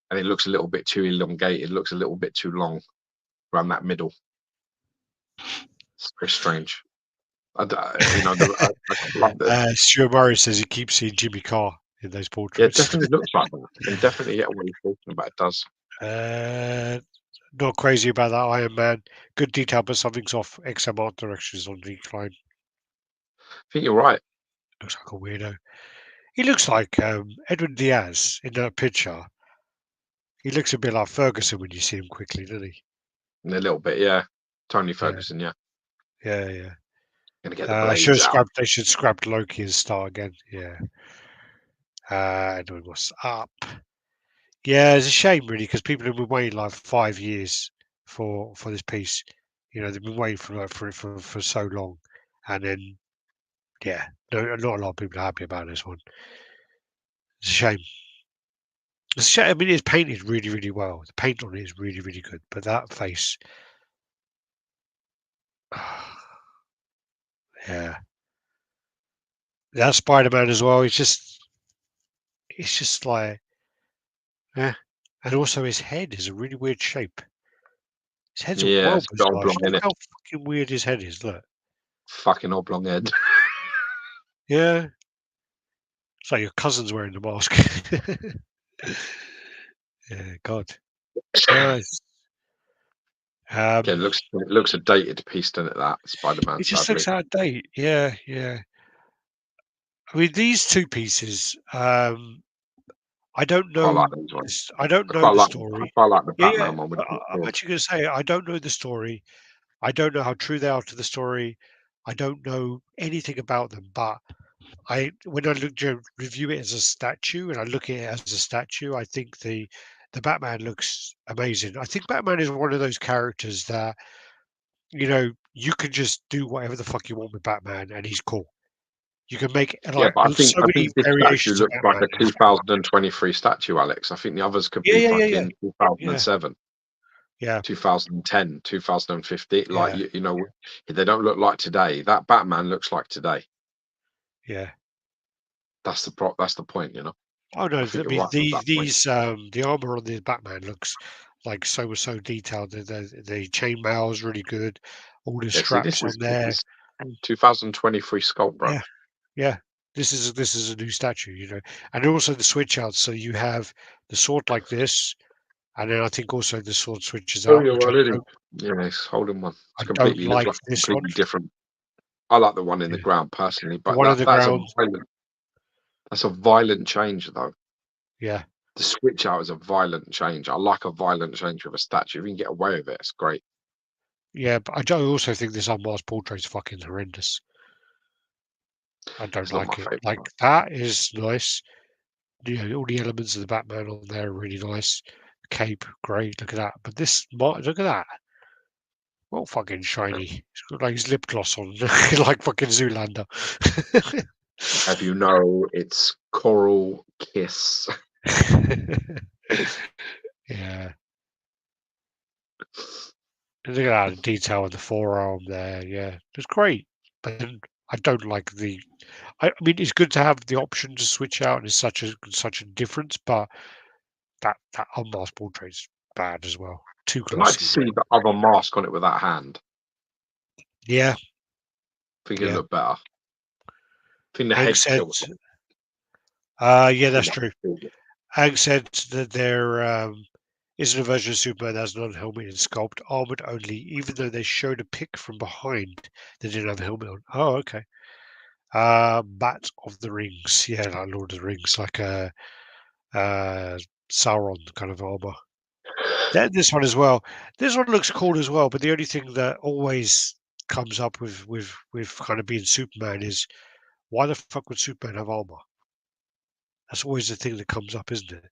And it looks a little bit too elongated. It looks a little bit too long around that middle. It's very strange. You know, I quite like the. Stuart Murray says he keeps seeing Jimmy Carr in those Yeah, it portraits. definitely looks like that. I can definitely get what he's talking about. It does. uh, Not crazy about that Iron Man. Good detail, but something's off. XM art direction is on decline. I think you're right. Looks like a weirdo. He looks like Edwin Diaz in that picture. He looks a bit like Ferguson when you see him quickly, doesn't he? In a little bit, yeah. Tony Yeah, Ferguson, yeah. yeah, yeah. Gonna get the I should blades have out. scrapped. They should scrap Loki and start again. Yeah. Edwin, what's up? Yeah, it's a shame really because people have been waiting like 5 years for this piece. You know, they've been waiting for so long, and then yeah, no, not a lot of people are happy about this one. It's a shame. It's a shame. I mean, it's painted really, really well. The paint on it is really, really good, but that face, yeah, that Spider-Man as well. It's just like, yeah, and also his head is a really weird shape. His head's a Yeah, well it's a bit bizarre. oblong, Look innit? how fucking weird his head is. Look, Fucking oblong head. yeah, it's like your cousin's wearing the mask. Yeah, God. Nice. Yeah, Um, it looks a dated piece, doesn't it, that Spider-Man, it just sadly. looks out of date. Yeah, yeah. I mean, these two pieces, I don't Quite know like these ones. I don't know the I story. quite like the Yeah, yeah. Batman one with the I'm sword. actually going to say I don't know the story. I don't know how true they are to the story. I don't know anything about them, but when I review it as a statue and I look at it as a statue, I think the Batman looks amazing. I think Batman is one of those characters that you can just do whatever the fuck you want with Batman, and he's cool. You can make Yeah, like but so I many think this statue variations of looks like Batman, a and he's cool. 2023 statue, Alex. I think the others could Yeah, be yeah, yeah, yeah, fucking yeah, 2007, yeah, 2010, 2015. Like yeah, you know, they don't look like today. That Batman looks like today. yeah. That's the point, you know. Oh no, I I think you're mean right with that point. the armor on the Batman looks like so detailed. The chainmail is really good. All the Yeah, see, straps on this there. is 2023 sculpt, bro. Yeah, yeah. This is a new statue, and also the switch outs. So you have the sword like this, and then I think also the sword switches Oh, out, you're which right, isn't he? Yeah, he's holding one. It's I don't completely looks like like a this one. completely different. I like the one in the Yeah. ground personally, The but one on the that's a ground, violent change though. yeah, The switch out is a violent change. I like a violent change with a statue. If you can get away with it, it's great. yeah. But I do also think this unmasked portrait is fucking horrendous. I don't It's not my like it. favorite Like one. that is nice. All the elements of the Batman on there are really nice. The cape, great. Look at that. But look at that. Well, fucking shiny. It's got like his lip gloss on, like fucking Zoolander. Have you know it's Coral Kiss? Yeah. Look at that detail in the forearm there. Yeah, it's great. But then I don't like the. I mean, it's good to have the option to switch out, and it's such a difference. But that unmasked portrait's bad as well. Too I'd like to glossy. see the other mask on it with that hand. Yeah, I think it yeah. look better. I think the Egg head said, kills it. yeah, I think that's the true. head kills it. Egg said that there isn't a version of Superman that has non-helmet and sculpt, armored only, even though they showed a pic from behind that didn't have a helmet on. Oh, okay. Bat of the Rings. Yeah, like Lord of the Rings, like a Sauron kind of armor. Then this one as well. This one looks cool as well, but the only thing that always comes up with kind of being Superman is why the fuck would Superman have armor? That's always the thing that comes up, isn't it?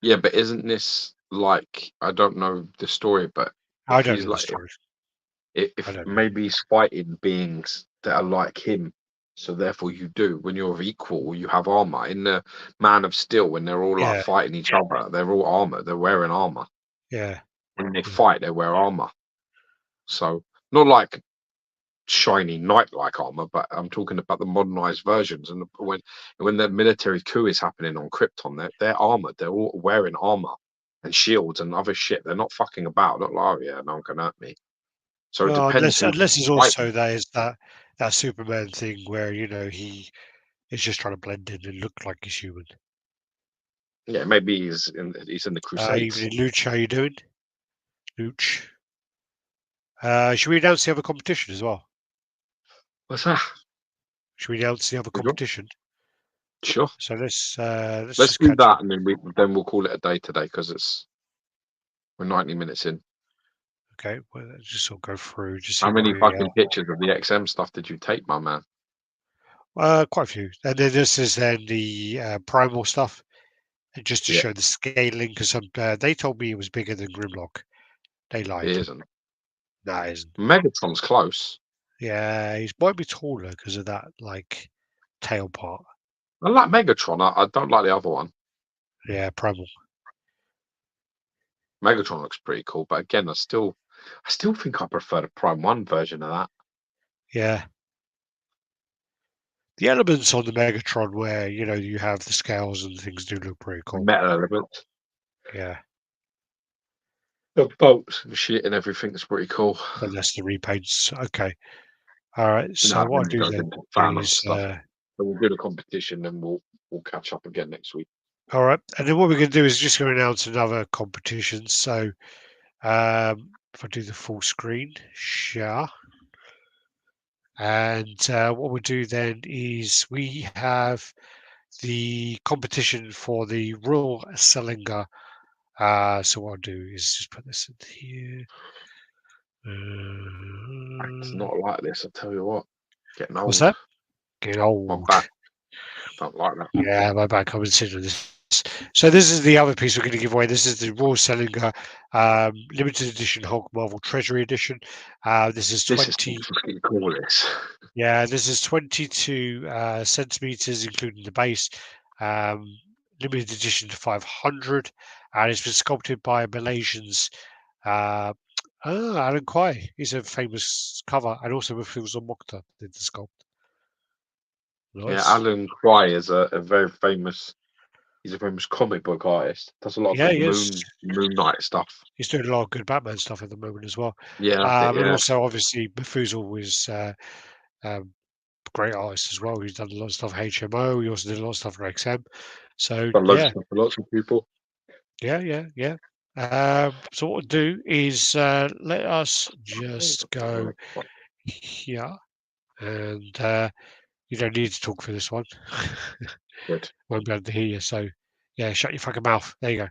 Yeah, but isn't this like I don't know the story, but I if don't he's know the like story. I if don't know. maybe he's fighting beings that are like him, so therefore you do when you're of equal, you have armor. In the Man of Steel, when they're all like Yeah, fighting each other, they're all armored. They're wearing armor. yeah, When they yeah. fight, they wear armor. So Not like shiny knight-like armor, but I'm talking about the modernized versions. And when the military coup is happening on Krypton, they're armored. They're all wearing armor and shields and other shit. They're not fucking about. Not like, oh, yeah, no one can hurt me. So it Well, depends who's unless it's fighting. also that Superman thing where he is just trying to blend in and look like he's human. Yeah, maybe he's in the Crusades. Evening, Luch. How you doing, Luch? Should we announce the other competition as well? What's that? Should we announce the other competition? Sure. So let's Let's just do catch that, up. and then we'll call it a day today because we're 90 minutes in. Okay, well, let's just sort of go through. Just How see many where we fucking pictures of the XM stuff did you take, my man? are. Quite a few. And then this is then the primal stuff, and just to Yeah. show the scaling, because they told me it was bigger than Grimlock. They lied. It isn't. No, it isn't. Megatron's close. Yeah, he might be taller because of that like tail part. I like Megatron. I don't like the other one. Yeah, primal. Megatron looks pretty cool, but again, I still think I prefer the Prime 1 version of that. Yeah. The elements on the Megatron where, you have the scales and things do look pretty The cool. metal elements. Yeah. The bolts and shit and everything is pretty cool. But that's the repaints. Okay. All right. So No, what I'll then do goes then into fan art is stuff. So we'll do the competition and we'll catch up again next week. all right. And then what we're going to do is just going to announce another competition. So if I do the full screen, share. And what we'll do then is we have the competition for the Royal Salinger. So what I'll do is just put this in here. It's not like this, I tell you what. Getting old. What's that? Getting old. My back. Don't like that. Yeah, my back. I'm considering this. So this is the other piece we're going to give away. This is the Royal Salinger limited edition Hulk Marvel Treasury Edition. This is 20. This is fucking cool. This. Yeah, this is 22 centimeters, including the base. Limited edition to 500, and it's been sculpted by Malaysian's Alan Kwai. He's a famous cover, and also Mafuz Mokta did the sculpt. Nice. Yeah, Alan Kwai is a very famous. He's a famous comic book artist. Does a lot of good Moon Knight stuff. He's doing a lot of good Batman stuff at the moment as well. Yeah, And also obviously Mafuzal was great artist as well. He's done a lot of stuff for HMO. He also did a lot of stuff for XM. So lots of people. Yeah. So what we'll do is let us just go here, and you don't need to talk for this one. Good. Won't be able to hear you. So yeah, shut your fucking mouth. There you go.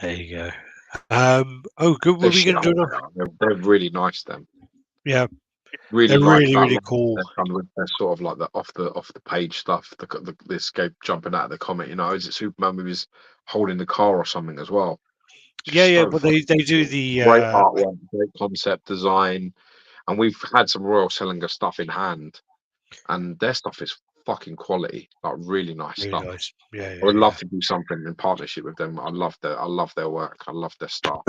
There you go. Good. What are we going to do now? They're really nice. Them. Yeah. Really, they're really cool. They're sort of like the off the page stuff. The escape jumping out of the comic. Is it Superman with his holding the car or something as well? Yeah. But they do the great artwork, great concept design, and we've had some Royal Salinger stuff in hand, and their stuff is fucking quality, like really nice stuff. Nice. Yeah. I would love to do something in partnership with them. I love their work. I love their stuff.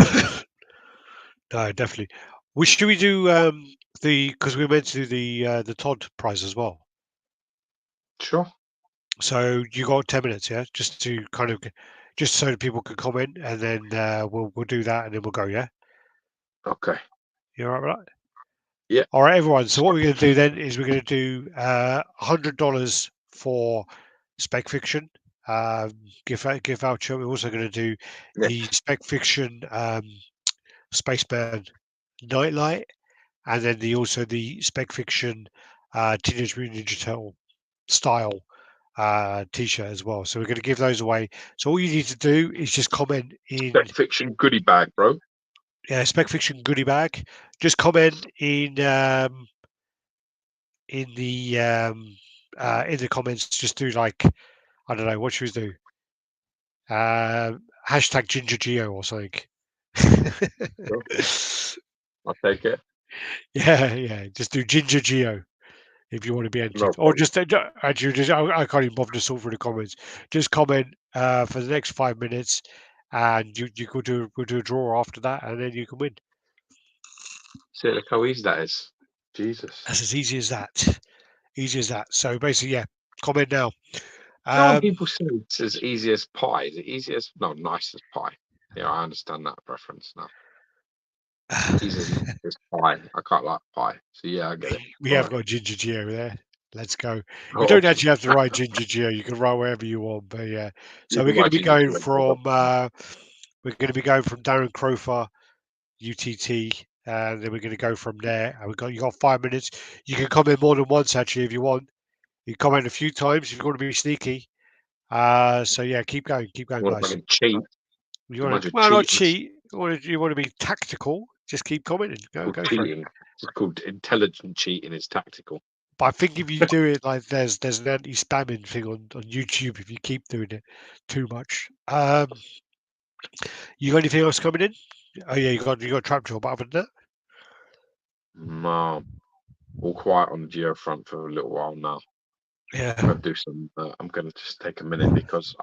No, definitely. Should we do because we meant to do the Todd prize as well? Sure. So you got 10 minutes, yeah, just to kind of just so that people can comment, and then we'll do that, and then we'll go, yeah. Okay. You all right? Yeah. All right, everyone. So what we're going to do then is we're going to do $100 for Spec Fiction gift voucher. We're also going to do the Spec Fiction Spaceman Nightlight, and then also the Spec Fiction Teenage Mutant Ninja Turtle style t-shirt as well. So we're going to give those away. So all you need to do is just comment in Spec Fiction goodie bag, bro. Spec Fiction goodie bag. Just comment in the comments. Just do like, I don't know, what should we do? Hashtag Ginger Geo or something. Sure. I'll take it. Yeah. Just do Ginger Geo if you want to be entered, No or problem. just actually, I can't even bother to sort through the comments. Just comment for the next 5 minutes, and you could do we'll do a draw after that, and then you can win. See, look how easy that is. Jesus. That's as easy as that. Easy as that. So basically, yeah, comment now. You know when people say it's as easy as pie? Is it easy as nice as pie? Yeah, I understand that preference now. Easy as nice as pie. I can't like pie. So yeah, I get it. We All have right. got Ginger Geo there. Let's go. You Oh, don't actually have to write Ginger Geo. You can write wherever you want. But yeah, you so we're can going to write be Ginger going Geo, from Darren Crofer, UTT, and then we're going to go from there. And you got 5 minutes. You can comment more than once actually if you want. You comment a few times if you want to be sneaky. So yeah, keep going, You want to guys. fucking cheat? You A want bunch to of not cheaters. cheat. You want to be tactical. Just keep commenting. Go Called for it. cheating. It's called intelligent cheating. It's tactical. But I think if you do it like there's an anti-spamming thing on YouTube if you keep doing it too much. You got anything else coming in? Oh yeah, you got Trapjaw, but other than No, all quiet on the Geo front for a little while now. that, yeah. I'm gonna do some. I'm gonna just take a minute because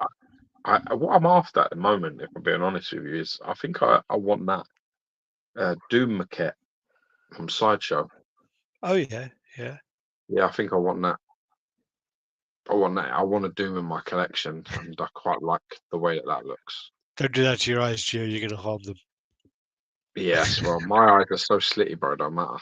what I'm after at the moment, if I'm being honest with you, is I think I want that Doom maquette from Sideshow. Oh yeah. Yeah, I think I want that. I want that. I want a Doom in my collection, and I quite like the way that looks. Don't do that to your eyes, Gio. You're gonna harm them. Yes, well, my eyes are so slitty, bro. Don't matter.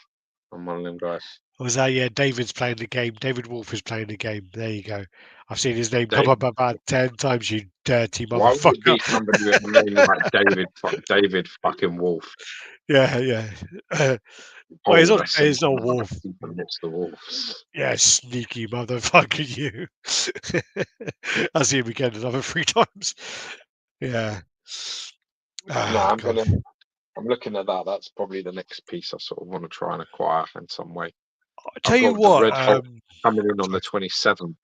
I'm one of them guys. Was that yeah? David's playing the game. David Wolf is playing the game. There you go. I've seen his name come up David. about 10 times. You dirty Why would it motherfucker. be somebody with a name like David? David fucking Wolf. Yeah. Well, Oh, that's He's not something like Wolf. keep amidst the wolves. Yeah, sneaky motherfucker, you. I see him again another 3 times. Yeah. No, Ah, God. I'm looking at that. That's probably the next piece I sort of want to try and acquire in some way. I tell I've you got the what. Red Hulk coming in on the Sorry. 27th.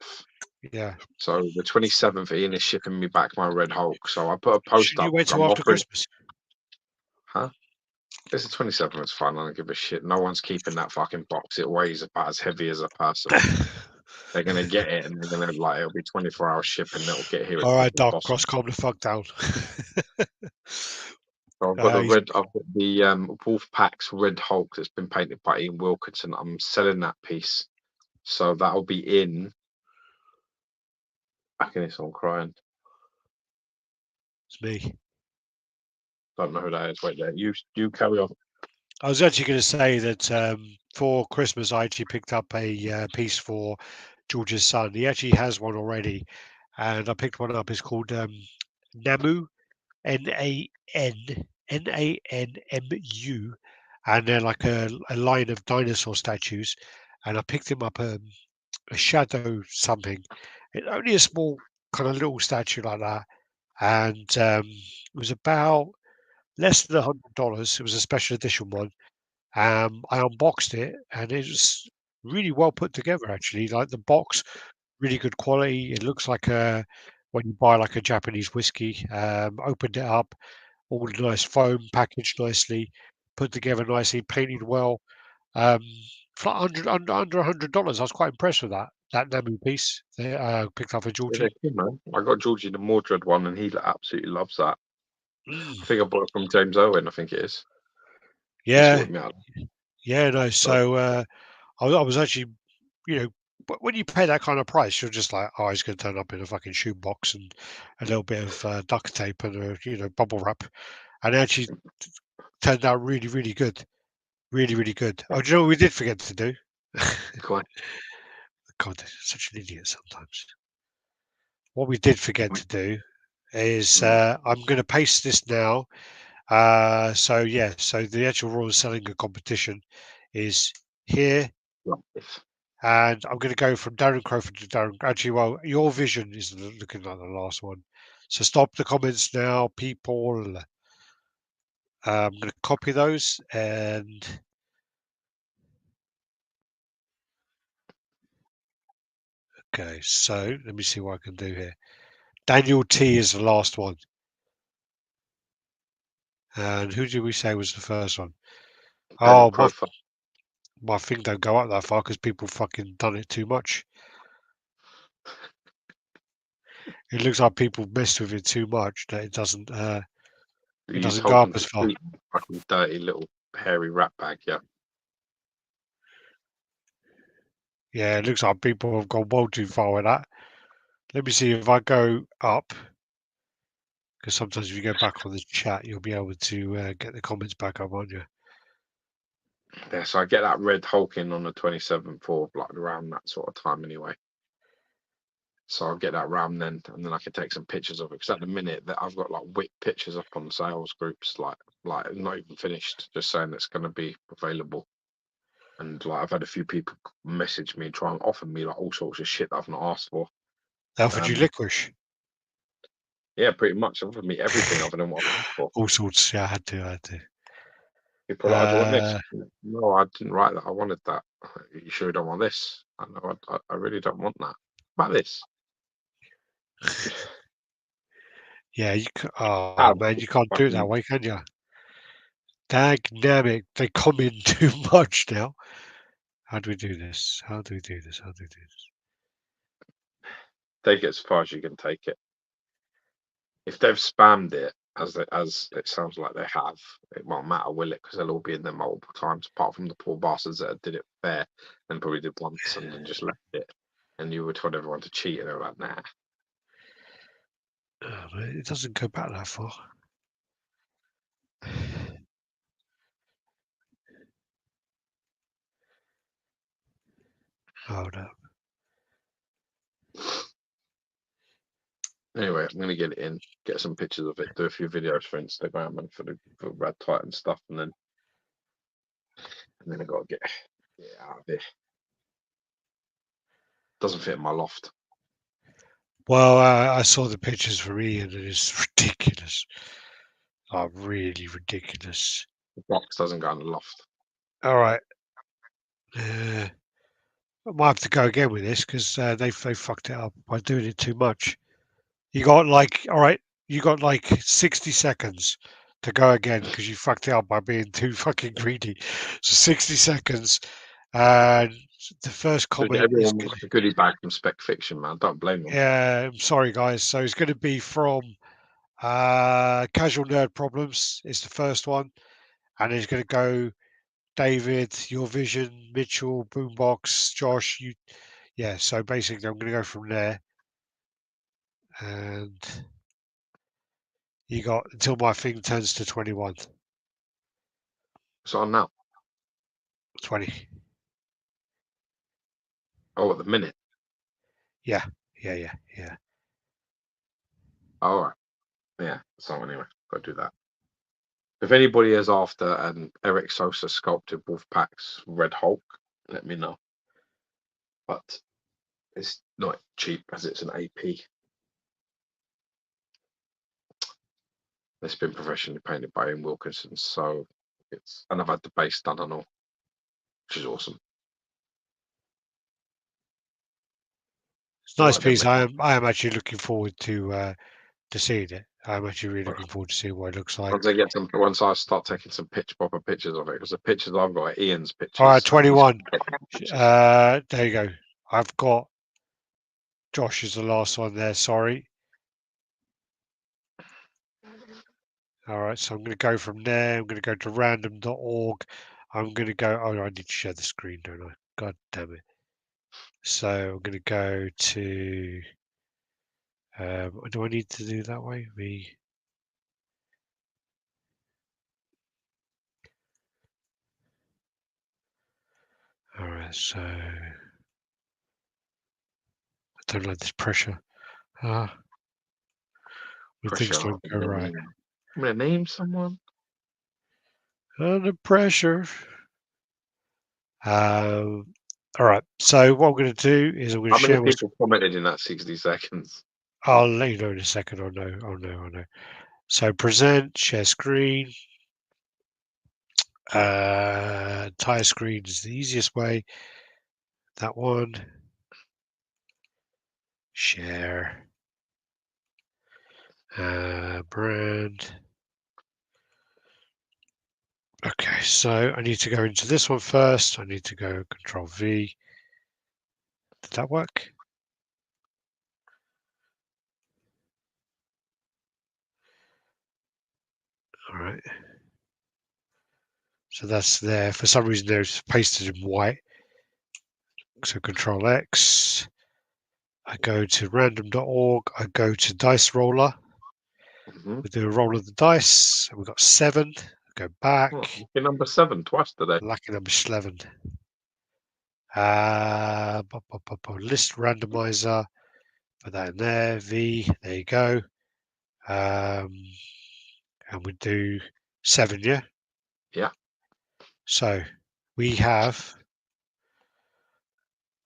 Yeah. So the 27th, Ian is shipping me back my Red Hulk. So I put a post Shouldn't you up. wait till I'm after offering, Christmas? huh? It's the 27th. It's fine. I don't give a shit. No one's keeping that fucking box. It weighs about as heavy as a person. They're gonna get it, and they're gonna like it'll be 24-hour shipping. It'll get here as All quick right, as Dark possible. Cross, calm the fuck down. So I've got I've got the Wolf Pack's Red Hulk that's been painted by Ian Wilkinson. I'm selling that piece, so that'll be in. I can hear someone crying. It's me. Don't know who that is. Wait there. You carry on. I was actually going to say that for Christmas, I actually picked up a piece for George's son. He actually has one already, and I picked one up. It's called Namu, Nanmmu, and they're like a line of dinosaur statues. And I picked him up a shadow something. Only a small kind of little statue like that, and it was about less than $100. It was a special edition one. I unboxed it, and it was really well put together. Actually, like the box, really good quality. It looks like a when you buy like a Japanese whiskey. Opened it up, all the nice foam, packaged nicely, put together nicely, painted well. Um, for like under $100. I was quite impressed with that Namu piece. They picked up for Yeah, they're Georgie. cool, man. I got Georgie the Mordred one, and he absolutely loves that. I Mm. think I bought it from James Owen. I think it is. He Yeah, sorted me out. yeah, no. So So I was actually, but when you pay that kind of price, you're just like, oh, it's going to turn up in a fucking shoe box and a little bit of duct tape and bubble wrap, and it actually turned out really, really good, really, really good. Oh, do you know what we did forget to do? quite. God, such an idiot sometimes. What we did forget to do is I'm going to paste this now. So yeah, so the actual rules selling a competition is here, Life. And I'm going to go from Darren Crowford to Darren. Actually, well, your vision is looking like the last one. So stop the comments now, people. I'm going to copy those and okay. So let me see what I can do here. Daniel T is the last one. And who did we say was the first one? Daniel Oh, Crawford. my thing don't go up that far because people fucking done it too much. It looks like people messed with it too much that it doesn't He's go up holding as the far. fucking dirty little hairy rat bag. Yeah. Yeah, it looks like people have gone well too far with that. Let me see if I go up, because sometimes if you go back on the chat, you'll be able to get the comments back up, won't you? Yeah. So I get that Red Hulk in on the 27th or like around that sort of time anyway. So I'll get that round then, and then I can take some pictures of it. Because at the minute that I've got like whip pictures up on the sales groups, like not even finished, just saying it's going to be available. And like I've had a few people message me and try and offer me like all sorts of shit that I've not asked for. They offered you licorice, Yeah, pretty much. They've offered me everything other than what I've asked for. all sorts. Yeah, I had to. People are like, do you want this? No, I didn't write that. I wanted that. You sure you don't want this? I know. I really don't want that. What about this? Yeah, Ah, man, you can't do it that fucking way, can you? Dynamic. They comment too much now. How do we do this? How do we do this? How do we do this? take it as far as you can take it. If they've spammed it as it sounds like they have, it won't matter, will it? Because they'll all be in there multiple times. Apart from the poor bastards that did it fair and probably did once and then just left it. And you would told everyone to cheat, and they were like, nah. Oh, it doesn't go back that far. Hold up. Anyway, I'm gonna get it in, get some pictures of it, do a few videos for Instagram and for RaddTitan stuff, and then I gotta get it out of here. Doesn't fit in my loft. Well, I saw the pictures for Ian and it's ridiculous. Oh, really ridiculous. The box doesn't go in the loft. All right. I might have to go again with this because they fucked it up by doing it too much. You got like, all right, you got like 60 seconds to go again because you fucked it up by being too fucking greedy. So 60 seconds. And the first Dude, comment is everyone wants a goodie bag from Spec Fiction, man. Don't blame them. yeah, I'm sorry guys. So it's going to be from Casual Nerd Problems is the first one, and it's going to go David, Your Vision, Mitchell, Boombox, Josh. Yeah. So basically, I'm going to go from there, and you got until my thing turns to 21. It's on now. 20. Oh, at the minute. Yeah. All right. Yeah. So anyway, go do that. If anybody is after an Eric Sosa sculpted Wolfpack's Red Hulk, let me know. But it's not cheap as it's an AP. It's been professionally painted by Ian Wilkinson, so and I've had the base done and all, which is awesome. It's a nice Like them, piece. I am actually looking forward to seeing it. I'm actually really looking forward to seeing what it looks like. once I start taking some proper pictures of it, because the pictures I've got are Ian's pictures. All right, 21. There you go. I've got Josh is the last one there. Sorry. All right, so I'm going to go from there. I'm going to go to random.org. I'm going to go. Oh, I need to share the screen, don't I? God damn it. So I'm going to go to. Do I need to do that way? All right, so. I don't like this pressure. When things don't go right. I'm going to name someone. Under pressure. All right. So what I'm going to do is I'm going to How many share my. people commented in that 60 seconds? I'll let you know in a second. I know. So present, share screen. Entire screen is the easiest way. That one. Share. Brand. Okay, so I need to go into this one first. I need to go Control V. Did that work? All right. So that's there. For some reason, there's pasted in white. So Control X. I go to random.org. I go to Dice Roller. Mm-hmm. We do a roll of the dice. And we've got 7. Go back. Oh, lucky number 7 twice today. Lucky number 11. List randomizer. Put that in there. V. There you go. And we do 7, yeah? Yeah. So we have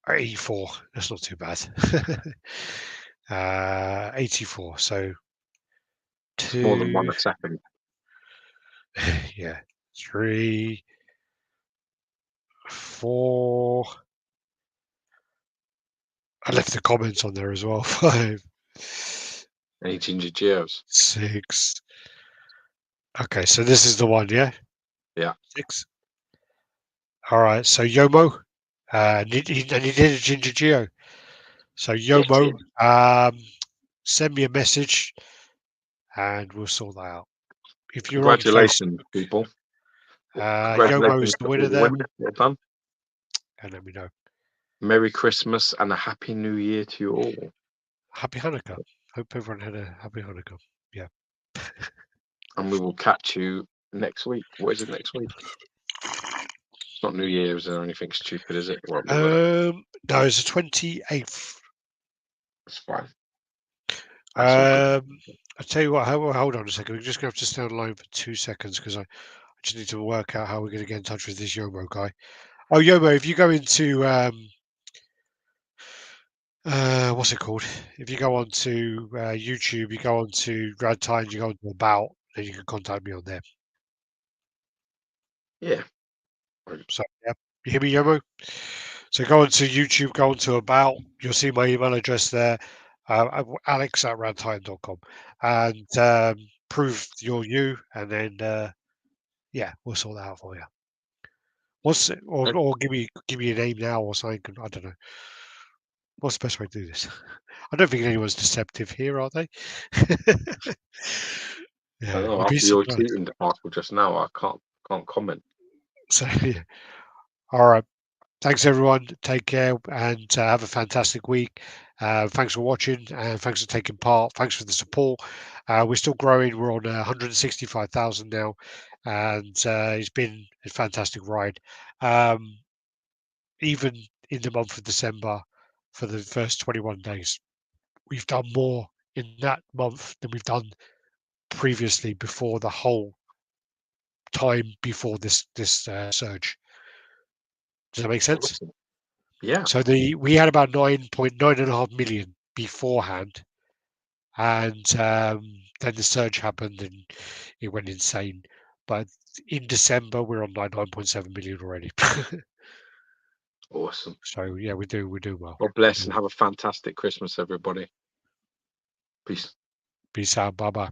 84. That's not too bad. 84. So It's more than 1 2, a second. yeah, 3, 4. I left the comments on there as well. 5, Any Ginger Geos? 6. Okay, so this is the one, yeah? Yeah. 6. All right, so Yomo, and he did a Ginger Geo. So Yomo, send me a message, and we'll sort that out. If you're on Facebook, Congratulations, people. Yomo is Congratulations the to winner all the there, winners. Well done. and let me know. Merry Christmas and a Happy New Year to you all. Happy Hanukkah. Hope everyone had a happy Hanukkah. Yeah. And we will catch you next week. What is it next week? It's not New Year's or anything stupid, is it? Won't be, will it? No, it's the 28th. It's fine. That's all good. I'll tell you what, hold on a second. We're just going to have to stay on line for 2 seconds because I just need to work out how we're going to get in touch with this Yomo guy. Oh, Yomo, if you go into what's it called? If you go on to YouTube, you go on to RaddTitan, you go on to About, then you can contact me on there. Yeah. So, yeah, you hear me, Yomo? So go on to YouTube, go on to About, you'll see my email address there, alex@radtitan.com, and prove you're you, and then, yeah, we'll sort that out for you. What's it, or give me a name now or something. I don't know. What's the best way to do this? I don't think anyone's deceptive here, are they? I Yeah, don't know. you'd be After your surprised. cheating debacle just now, I can't comment. So, yeah. All right. Thanks, everyone. Take care and have a fantastic week. Thanks for watching and thanks for taking part. Thanks for the support. We're still growing. We're on 165,000 now, and it's been a fantastic ride. Even in the month of December, for the first 21 days, we've done more in that month than we've done previously before the whole time before this surge. Does that make sense? Awesome. Yeah. So we had about 9.9.5 million beforehand, and then the surge happened and it went insane. But in December we're on 9.7 million already. Awesome. So yeah, we do well. God bless and have a fantastic Christmas, everybody. Peace. Peace out. Bye bye.